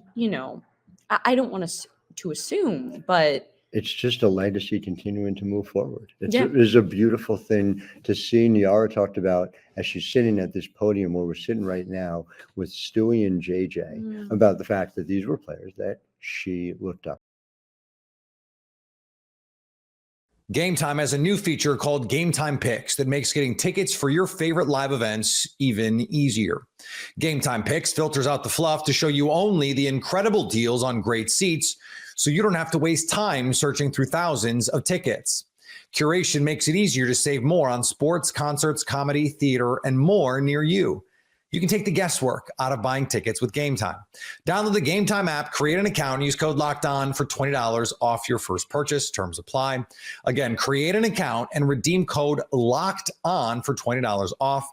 I don't want to assume, but it's just a legacy continuing to move forward. It's a beautiful thing to see. Niara talked about, as she's sitting at this podium where we're sitting right now with Stewie and JJ, about the fact that these were players that she looked up. Game Time has a new feature called Game Time Picks that makes getting tickets for your favorite live events even easier. Game Time Picks filters out the fluff to show you only the incredible deals on great seats, so you don't have to waste time searching through thousands of tickets. Curation makes it easier to save more on sports, concerts, comedy, theater, and more near you. You can take the guesswork out of buying tickets with Game Time. Download the Game Time app, create an account, and use code LOCKEDON for $20 off your first purchase. Terms apply. Again, create an account and redeem code LOCKEDON for $20 off.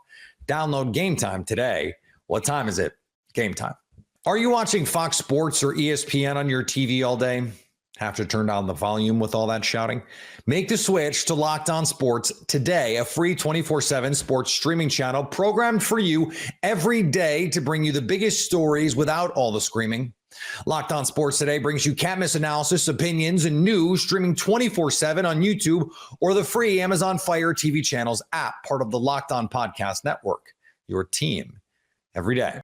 Download Game Time today. What time is it? Game Time. Are you watching Fox Sports or ESPN on your TV all day? Have to turn down the volume with all that shouting? Make the switch to Locked On Sports today, a free 24/7 sports streaming channel programmed for you every day to bring you the biggest stories without all the screaming. Locked On Sports today brings you can't miss analysis, opinions, and news streaming 24/7 on YouTube or the free Amazon Fire TV channels app, part of the Locked On Podcast Network. Your team every day.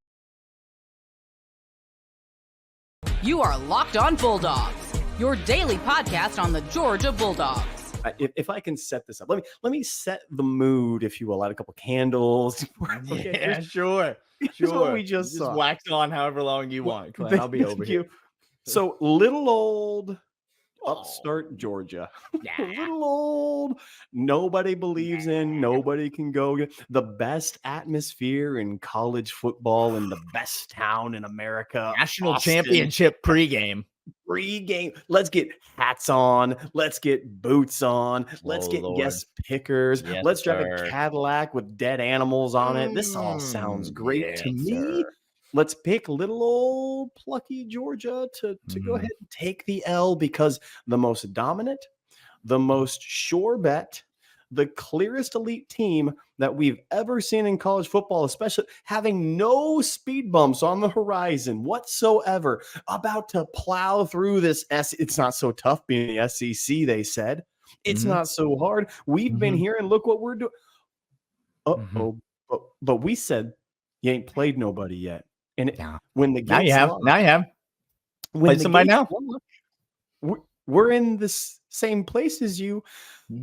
You are Locked On Bulldogs, your daily podcast on the Georgia Bulldogs. If I can set this up, let me set the mood, if you will. Light a couple candles. Okay, yeah, sure. Here's what we just saw. Wax on however long you want, Clint. I'll be over here. So little old upstart Georgia. Little old, nobody believes in, nobody can go. The best atmosphere in college football in the best town in America. National Austin. championship pregame. Let's get hats on. Let's get boots on. Let's get guest pickers. Yes, let's drive sir. a Cadillac with dead animals on it. This all sounds great to me. Sir. Let's pick little old plucky Georgia to go ahead and take the L, because the most dominant, the most sure bet, the clearest elite team that we've ever seen in college football, especially having no speed bumps on the horizon whatsoever, about to plow through this. It's not so tough being the SEC, they said. It's not so hard. We've been here, and look what we're doing. But we said you ain't played nobody yet. And when the now you have, played somebody now. We're in the same place as you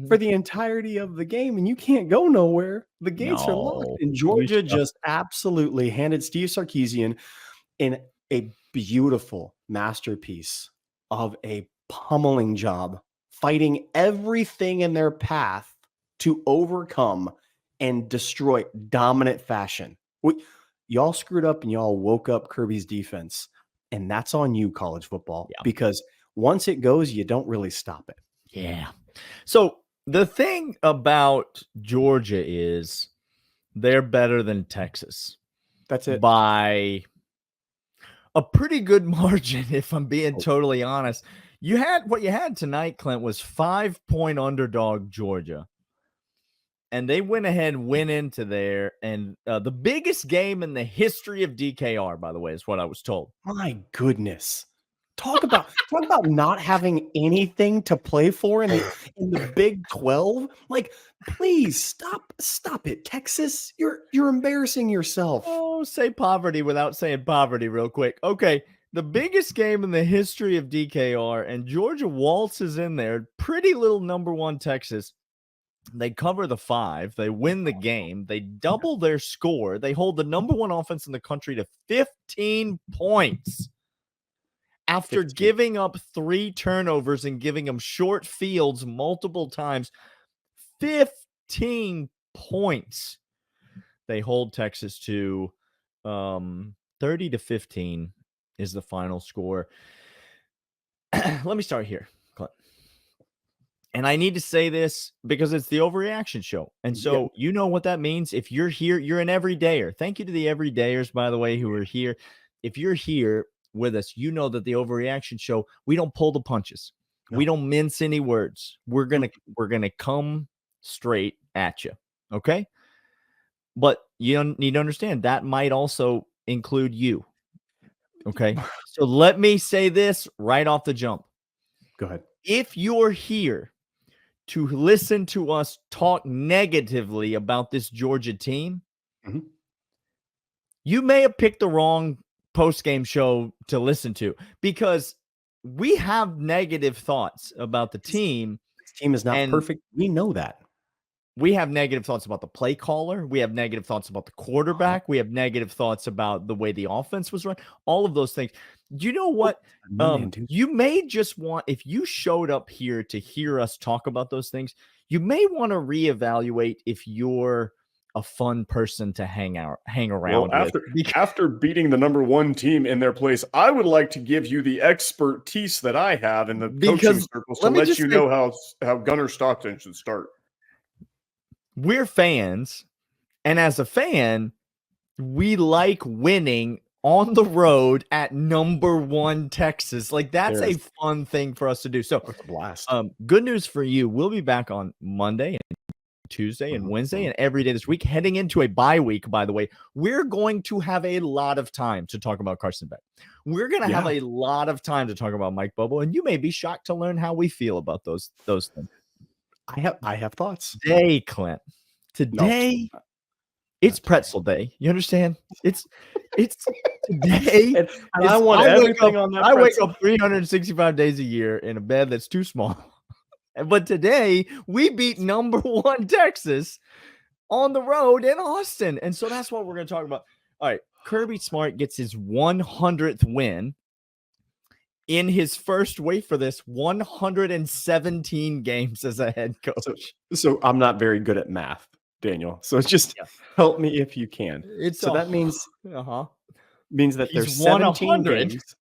for the entirety of the game, and you can't go nowhere. The gates are locked, and Georgia just absolutely handed Steve Sarkisian in a beautiful masterpiece of a pummeling job, fighting everything in their path to overcome and destroy dominant fashion. Y'all screwed up and y'all woke up Kirby's defense, and that's on you, college football, because once it goes, you don't really stop it. Yeah. So the thing about Georgia is they're better than Texas. That's it. By a pretty good margin, if I'm being totally honest. What you had tonight, Clint, was 5-point underdog Georgia. And they went ahead and went into there. And the biggest game in the history of DKR, by the way, is what I was told. My goodness. Talk about not having anything to play for in the Big 12. Please stop it, Texas. You're embarrassing yourself. Oh, say poverty without saying poverty real quick. Okay, the biggest game in the history of DKR, and Georgia waltzes in there. Pretty little number one Texas. They cover the 5. They win the game. They double their score. They hold the number one offense in the country to 15 points. after 15. giving up 3 turnovers and giving them short fields multiple times, 15 points. They hold Texas to 30-15 is the final score. Let me start here, Clint. And I need to say this because it's the overreaction show. And so you know what that means. If you're here, you're an everydayer. Thank you to the everydayers, by the way, who are here. If you're here with us, you know that the overreaction show, we don't pull the punches. No. We don't mince any words. We're gonna come straight at you. Okay. But you need to understand that might also include you. Okay. So let me say this right off the jump. Go ahead. If you're here to listen to us talk negatively about this Georgia team, you may have picked the wrong post-game show to listen to, because we have negative thoughts about the team. This team is not perfect. We know that. We have negative thoughts about the play caller. We have negative thoughts about the quarterback. We have negative thoughts about the way the offense was run. All of those things. Do you know what? You may just want, if you showed up here to hear us talk about those things, you may want to reevaluate if you're a fun person to hang around with. After beating the number 1 team in their place, I would like to give you the expertise that I have in the coaching circles to let you know how Gunnar Stockton should start. We're fans, and as a fan, we like winning on the road at number 1 Texas. Like, that's a fun thing for us to do. So it's a blast. Good news for you. We'll be back on Monday and Tuesday and Wednesday and every day this week, heading into a bye week. By the way, we're going to have a lot of time to talk about Carson Beck. We're going to have a lot of time to talk about Mike Bobo, and you may be shocked to learn how we feel about those things. I have thoughts. Today, Clint. Today, it's pretzel day. You understand? It's today. And I want everything on that. I wake up 365 days a year in a bed that's too small. But today, we beat number 1 Texas on the road in Austin. And so that's what we're going to talk about. All right. Kirby Smart gets his 100th win in his first, wait for this, 117 games as a head coach. So I'm not very good at math, Daniel. So just help me if you can. That means that there's 17 games.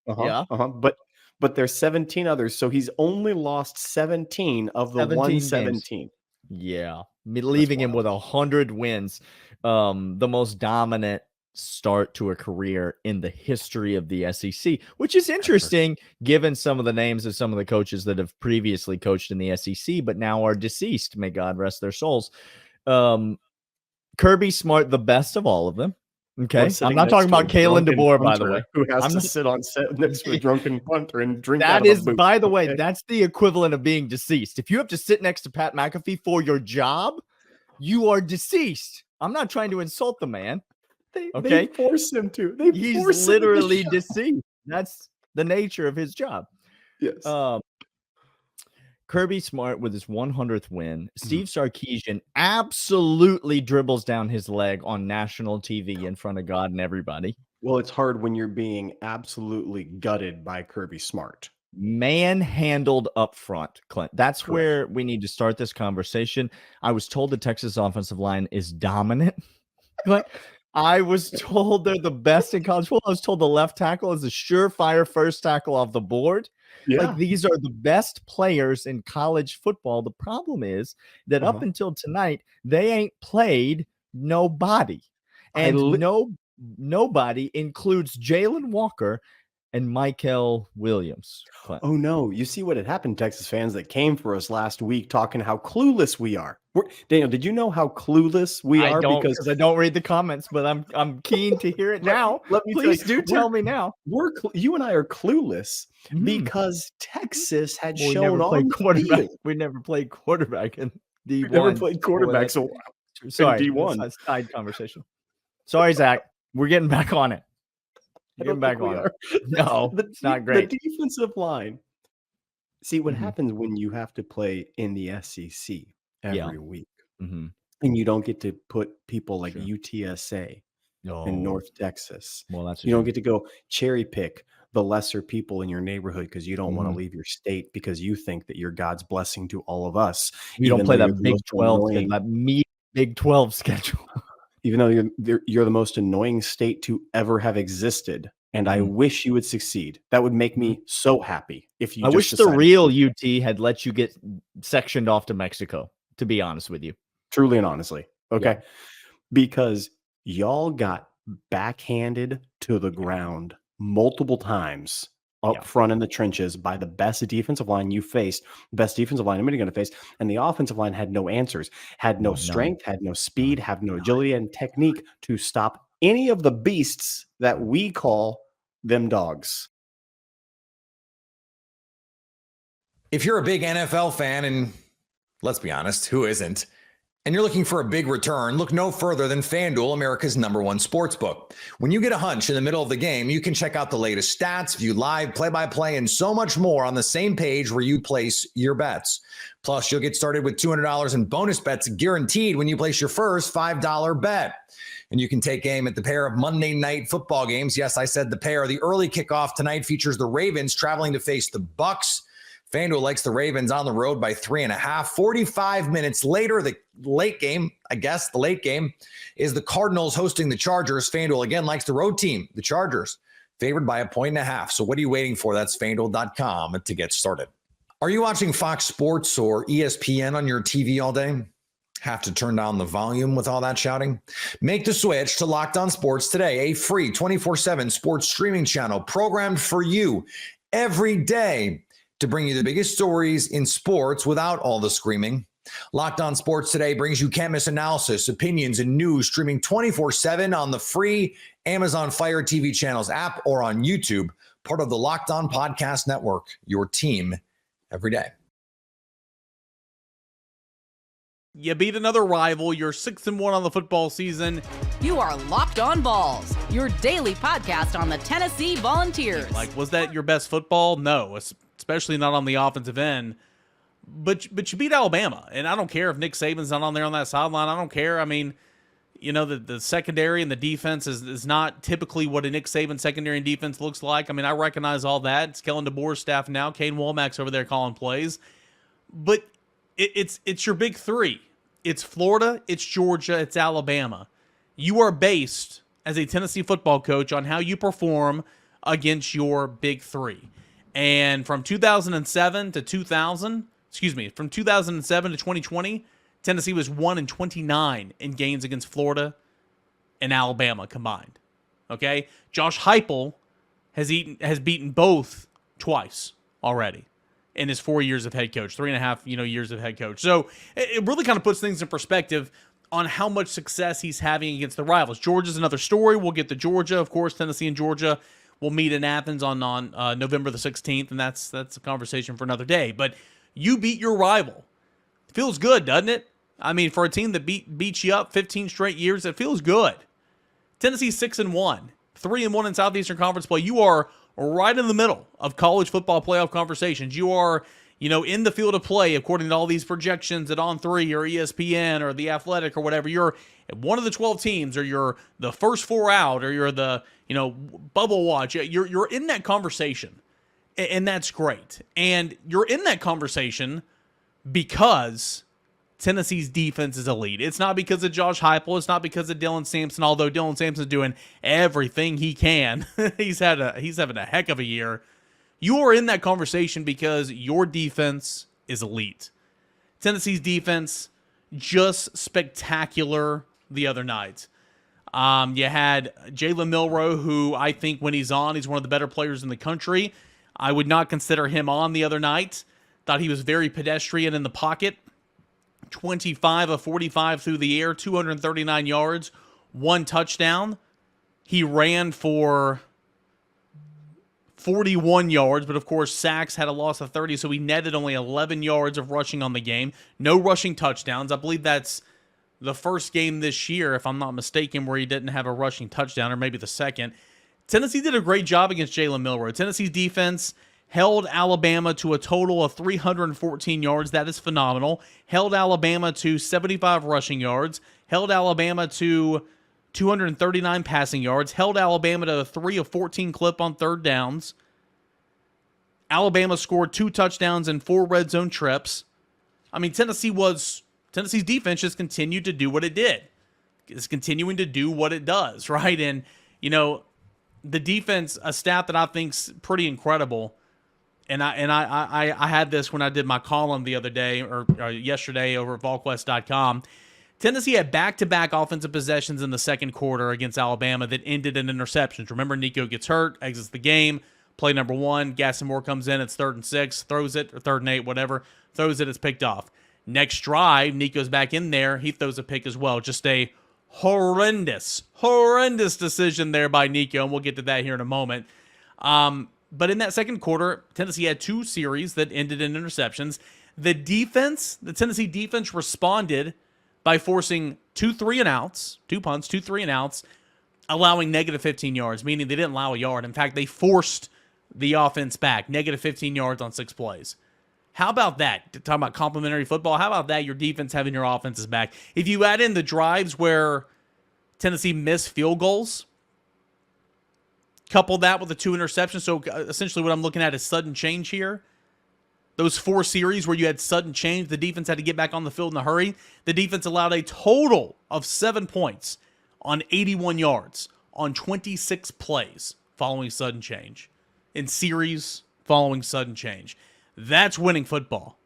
But there's 17 others. So he's only lost 17 of the 117. Games. Yeah. Leaving him with 100 wins. The most dominant start to a career in the history of the SEC, which is interesting given some of the names of some of the coaches that have previously coached in the SEC, but now are deceased. May God rest their souls. Kirby Smart, the best of all of them. Okay. I'm not talking about Kalen DeBoer, by the way. Who has to sit on set next to a drunken punter and drink that out of a is, boot. by the way, that's the equivalent of being deceased. If you have to sit next to Pat McAfee for your job, you are deceased. I'm not trying to insult the man. They force him to. He's literally deceased. That's the nature of his job. Yes. Kirby Smart with his 100th win. Steve Sarkisian absolutely dribbles down his leg on national TV in front of God and everybody. Well, it's hard when you're being absolutely gutted by Kirby Smart. Manhandled up front, Clint. That's where we need to start this conversation. I was told the Texas offensive line is dominant. Clint, I was told they're the best in college football. I was told the left tackle is a surefire first tackle off the board. Yeah. Like, these are the best players in college football. The problem is that up until tonight, they ain't played nobody. And nobody includes Jalen Walker and Michael Williams. Clint. Oh, no. You see what had happened, Texas fans that came for us last week talking how clueless we are. Daniel, did you know how clueless we are? Because I don't read the comments, but I'm keen to hear it now. Please tell me now. You and I are clueless because Texas had shown on quarterback. Field. We never played quarterback in D1. We never played quarterback. So sorry, D1. That's a side conversation. Sorry, Zach. We're getting back on it. Getting back on it. No, it's not great. The defensive line. See what happens when you have to play in the SEC every week, and you don't get to put people like UTSA in North Texas. Well, that's you don't get to go cherry pick the lesser people in your neighborhood because you don't want to Mhm. leave your state because you think that you're God's blessing to all of us. You don't Even play though you're that the Big most 12 annoying, that Big 12 schedule. even though you're the most annoying state to ever have existed. And I Mhm. wish you would succeed. That would make me so happy if you I just wish the decided real to. UT had let you get sectioned off to Mexico, to be honest with you. Truly and honestly. Okay. Yeah. Because y'all got backhanded to the ground multiple times up Yeah. front in the trenches by the best defensive line you faced, best defensive line anybody's going to face. And the offensive line had no answers, had no No, none. strength, had no speed, had no agility and technique to stop any of the beasts that we call them dogs. If you're a big NFL fan, and let's be honest, who isn't? And you're looking for a big return, look no further than FanDuel, America's #1 sportsbook. When you get a hunch in the middle of the game, you can check out the latest stats, view live, play-by-play, and so much more on the same page where you place your bets. Plus, you'll get started with $200 in bonus bets guaranteed when you place your first $5 bet. And you can take aim at the pair of Monday night football games. Yes, I said the pair. The early kickoff tonight features the Ravens traveling to face the Bucks. FanDuel likes the Ravens on the road by 3.5. 45 minutes later, the late game, is the Cardinals hosting the Chargers. FanDuel again likes the road team, the Chargers, favored by 1.5. So what are you waiting for? That's FanDuel.com to get started. Are you watching Fox Sports or ESPN on your TV all day? Have to turn down the volume with all that shouting? Make the switch to Locked On Sports today, a free 24/7 sports streaming channel programmed for you every day to bring you the biggest stories in sports without all the screaming. Locked On Sports Today brings you can't-miss analysis, opinions, and news streaming 24/7 on the free Amazon Fire TV channels app or on YouTube, part of the Locked On Podcast Network, your team every day. You beat another rival. You're 6-1 on the football season. You are Locked On Balls, your daily podcast on the Tennessee Volunteers. Like, was that your best football? No, especially not on the offensive end. But you beat Alabama, and I don't care if Nick Saban's not on there on that sideline. I don't care. I mean, you know, the secondary and the defense is not typically what a Nick Saban secondary and defense looks like. I mean, I recognize all that. It's Kellen DeBoer's staff now. Kane Womack's over there calling plays. But it's your big three. It's Florida, it's Georgia, it's Alabama. You are based as a Tennessee football coach on how you perform against your big three. And from 2007 to 2020, Tennessee was 1-29 in games against Florida and Alabama combined. Okay? Josh Heupel has beaten both twice already in his 4 years of head coach, 3.5 years of head coach. So it really kind of puts things in perspective on how much success he's having against the rivals. Georgia's another story. We'll get to Georgia. Of course, Tennessee and Georgia will meet in Athens on November the 16th, and that's a conversation for another day. But you beat your rival. Feels good, doesn't it? I mean, for a team that beats you up 15 straight years, it feels good. Tennessee's 6-1, 3-1 in Southeastern Conference play. You are right in the middle of college football playoff conversations. You are, in the field of play according to all these projections at On3 or ESPN or The Athletic or whatever. You're one of the 12 teams, or you're the first four out, or you're the, bubble watch. You're in that conversation, and that's great. And you're in that conversation because Tennessee's defense is elite. It's not because of Josh Heupel. It's not because of Dylan Sampson, although Dylan Sampson's doing everything he can. He's having a heck of a year. You are in that conversation because your defense is elite. Tennessee's defense, just spectacular the other night. You had Jalen Milroe, who I think when he's on, he's one of the better players in the country. I would not consider him on the other night. Thought he was very pedestrian in the pocket. 25 of 45 through the air, 239 yards, 1 touchdown. He ran for 41 yards, but of course, sacks had a loss of 30, so he netted only 11 yards of rushing on the game. No rushing touchdowns. I believe that's the first game this year, if I'm not mistaken, where he didn't have a rushing touchdown, or maybe the second. Tennessee did a great job against Jalen Milroe. Tennessee's defense held Alabama to a total of 314 yards. That is phenomenal. Held Alabama to 75 rushing yards. Held Alabama to 239 passing yards, held Alabama to a 3 of 14 clip on third downs. Alabama scored 2 touchdowns and 4 red zone trips. I mean, Tennessee's defense just continued to do what it did. It's continuing to do what it does, right? And, the defense, a stat that I think's pretty incredible, and I had this when I did my column the other day or yesterday over at VolQuest.com. Tennessee had back-to-back offensive possessions in the second quarter against Alabama that ended in interceptions. Remember, Nico gets hurt, exits the game. Play number 1, Gaston Moore comes in, it's 3rd and 6, throws it, or 3rd and 8, whatever, throws it, it's picked off. Next drive, Nico's back in there, he throws a pick as well. Just a horrendous decision there by Nico, and we'll get to that here in a moment. But in that second quarter, Tennessee had 2 series that ended in interceptions. The Tennessee defense responded by forcing 2 3-and-outs, 2 punts, 2 3-and-outs, allowing negative 15 yards, meaning they didn't allow a yard. In fact, they forced the offense back, negative 15 yards on 6 plays. How about that? Talking about complimentary football, how about that? Your defense having your offenses back. If you add in the drives where Tennessee missed field goals, couple that with the 2 interceptions, so essentially what I'm looking at is sudden change here. Those 4 series where you had sudden change, the defense had to get back on the field in a hurry. The defense allowed a total of 7 points on 81 yards on 26 plays following sudden change. In series following sudden change. That's winning football.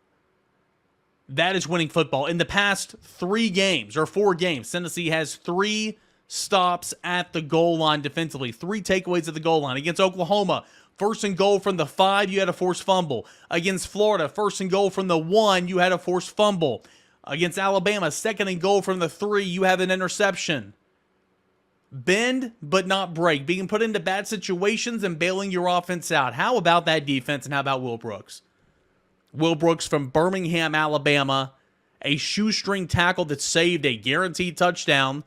That is winning football. In the past 3 games or 4 games, Tennessee has 3 stops at the goal line defensively. 3 takeaways at the goal line. Against Oklahoma, 1st and goal from the 5, you had a forced fumble. Against Florida, 1st and goal from the 1, you had a forced fumble. Against Alabama, 2nd and goal from the 3, you have an interception. Bend, but not break. Being put into bad situations and bailing your offense out. How about that defense, and how about Will Brooks? Will Brooks from Birmingham, Alabama. A shoestring tackle that saved a guaranteed touchdown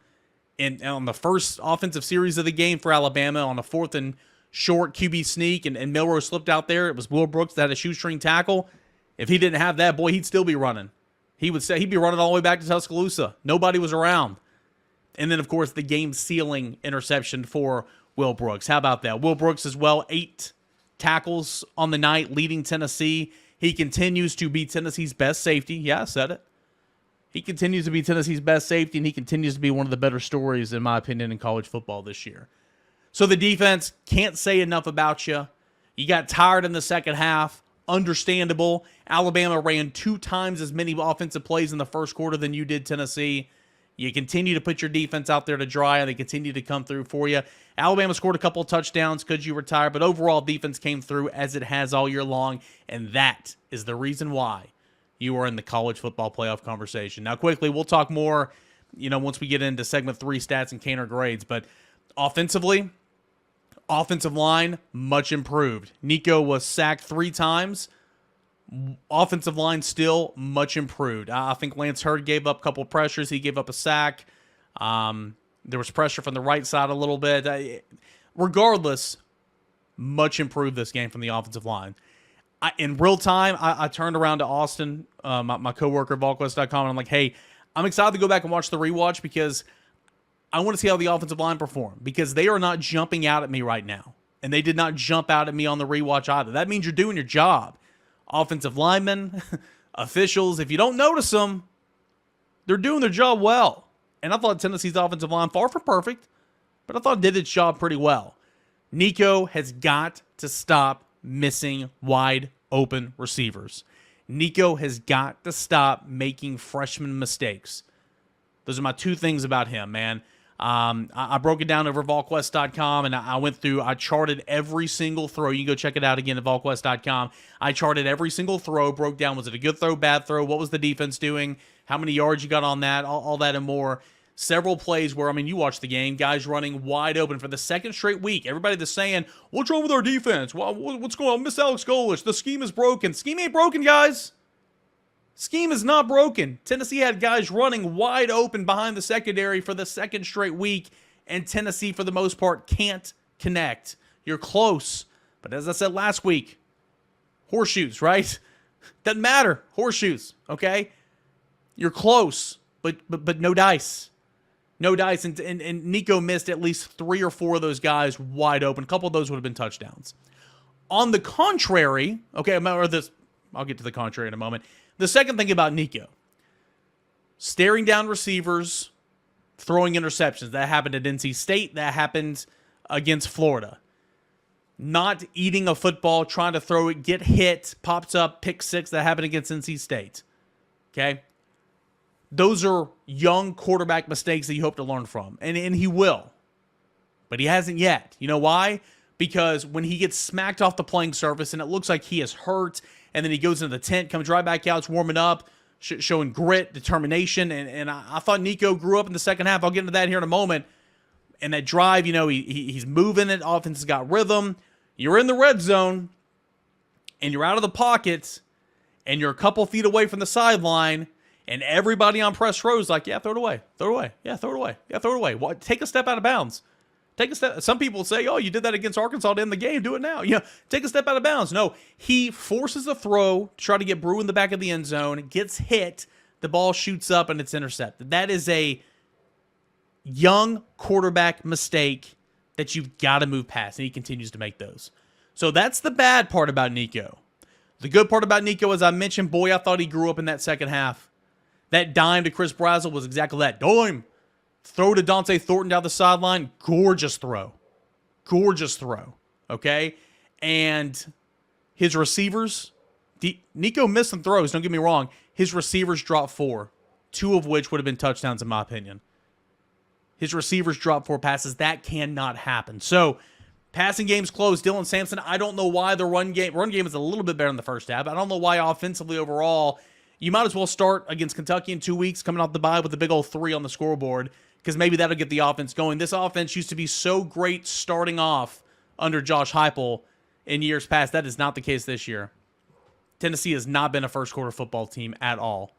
on the first offensive series of the game for Alabama on a 4th and short QB sneak, and Milroe slipped out there. It was Will Brooks that had a shoestring tackle. If he didn't have that, boy, he'd still be running. He'd be running all the way back to Tuscaloosa. Nobody was around. And then, of course, the game-sealing interception for Will Brooks. How about that? Will Brooks as well, 8 tackles on the night, leading Tennessee. He continues to be Tennessee's best safety. Yeah, I said it. He continues to be Tennessee's best safety, and he continues to be one of the better stories, in my opinion, in college football this year. So the defense, can't say enough about you. You got tired in the second half. Understandable. Alabama ran 2 times as many offensive plays in the first quarter than you did, Tennessee. You continue to put your defense out there to dry, and they continue to come through for you. Alabama scored a couple of touchdowns because you retired, but overall defense came through as it has all year long, and that is the reason why you are in the college football playoff conversation. Now, quickly, we'll talk more, once we get into segment 3 stats and Caner grades, but offensively, offensive line, much improved. Nico was sacked 3 times. Offensive line still much improved. I think Lance Hurd gave up a couple of pressures. He gave up a sack. There was pressure from the right side a little bit. Regardless, much improved this game from the offensive line. In real time, I turned around to Austin, my coworker at VolQuest.com, and I'm like, hey, I'm excited to go back and watch the rewatch because I want to see how the offensive line perform, because they are not jumping out at me right now. And they did not jump out at me on the rewatch either. That means you're doing your job. Offensive linemen, officials, if you don't notice them, they're doing their job well. And I thought Tennessee's offensive line, far from perfect, but I thought it did its job pretty well. Nico has got to stop missing wide open receivers. Nico has got to stop making freshman mistakes. Those are my 2 things about him, man. I broke it down over VolQuest.com, and I charted every single throw. You can go check it out again at VolQuest.com. I charted every single throw, broke down, was it a good throw, bad throw, what was the defense doing, how many yards you got on that, all that and more. Several plays where, you watch the game, guys running wide open for the 2nd straight week. Everybody that's saying, what's wrong with our defense? What's going on? Miss Alex Golish, the scheme is broken. Scheme ain't broken, guys. Scheme is not broken. Tennessee had guys running wide open behind the secondary for the 2nd straight week, and Tennessee, for the most part, can't connect. You're close, but as I said last week, horseshoes, right? Doesn't matter. Horseshoes, okay? You're close, but no dice. No dice, and Nico missed at least 3 or 4 of those guys wide open. A couple of those would have been touchdowns. On the contrary, okay, I'll get to the contrary in a moment. The second thing about Nico, staring down receivers, throwing interceptions. That happened at NC State. That happened against Florida. Not eating a football, trying to throw it, get hit, pops up, pick 6. That happened against NC State. Okay? Those are young quarterback mistakes that you hope to learn from. And he will. But he hasn't yet. You know why? Because when he gets smacked off the playing surface and it looks like he is hurt, and then he goes into the tent, comes right back out, warming up, showing grit, determination. And I thought Nico grew up in the second half. I'll get into that here in a moment. And that drive, he's moving it. Offense has got rhythm. You're in the red zone, and you're out of the pocket, and you're a couple feet away from the sideline, and everybody on press row is like, yeah, throw it away. Throw it away. Yeah, throw it away. Yeah, throw it away. Well, take a step out of bounds. Take a step. Some people say, oh, you did that against Arkansas to end the game. Do it now. Take a step out of bounds. No, he forces a throw to try to get Brew in the back of the end zone, gets hit, the ball shoots up, and it's intercepted. That is a young quarterback mistake that you've got to move past, and he continues to make those. So that's the bad part about Nico. The good part about Nico, as I mentioned, boy, I thought he grew up in that second half. That dime to Chris Brazzell was exactly that. Dime. Throw to Dante Thornton down the sideline. Gorgeous throw. Gorgeous throw. Okay? And his receivers, Nico missed some throws, don't get me wrong. His receivers dropped 4, 2 of which would have been touchdowns in my opinion. His receivers dropped 4 passes. That cannot happen. So, passing game's closed. Dylan Sampson, I don't know why the run game is a little bit better in the first half. I don't know why offensively overall, you might as well start against Kentucky in 2 weeks, coming off the bye with a big old 3 on the scoreboard, because maybe that'll get the offense going. This offense used to be so great starting off under Josh Heupel in years past. That is not the case this year. Tennessee has not been a first quarter football team at all.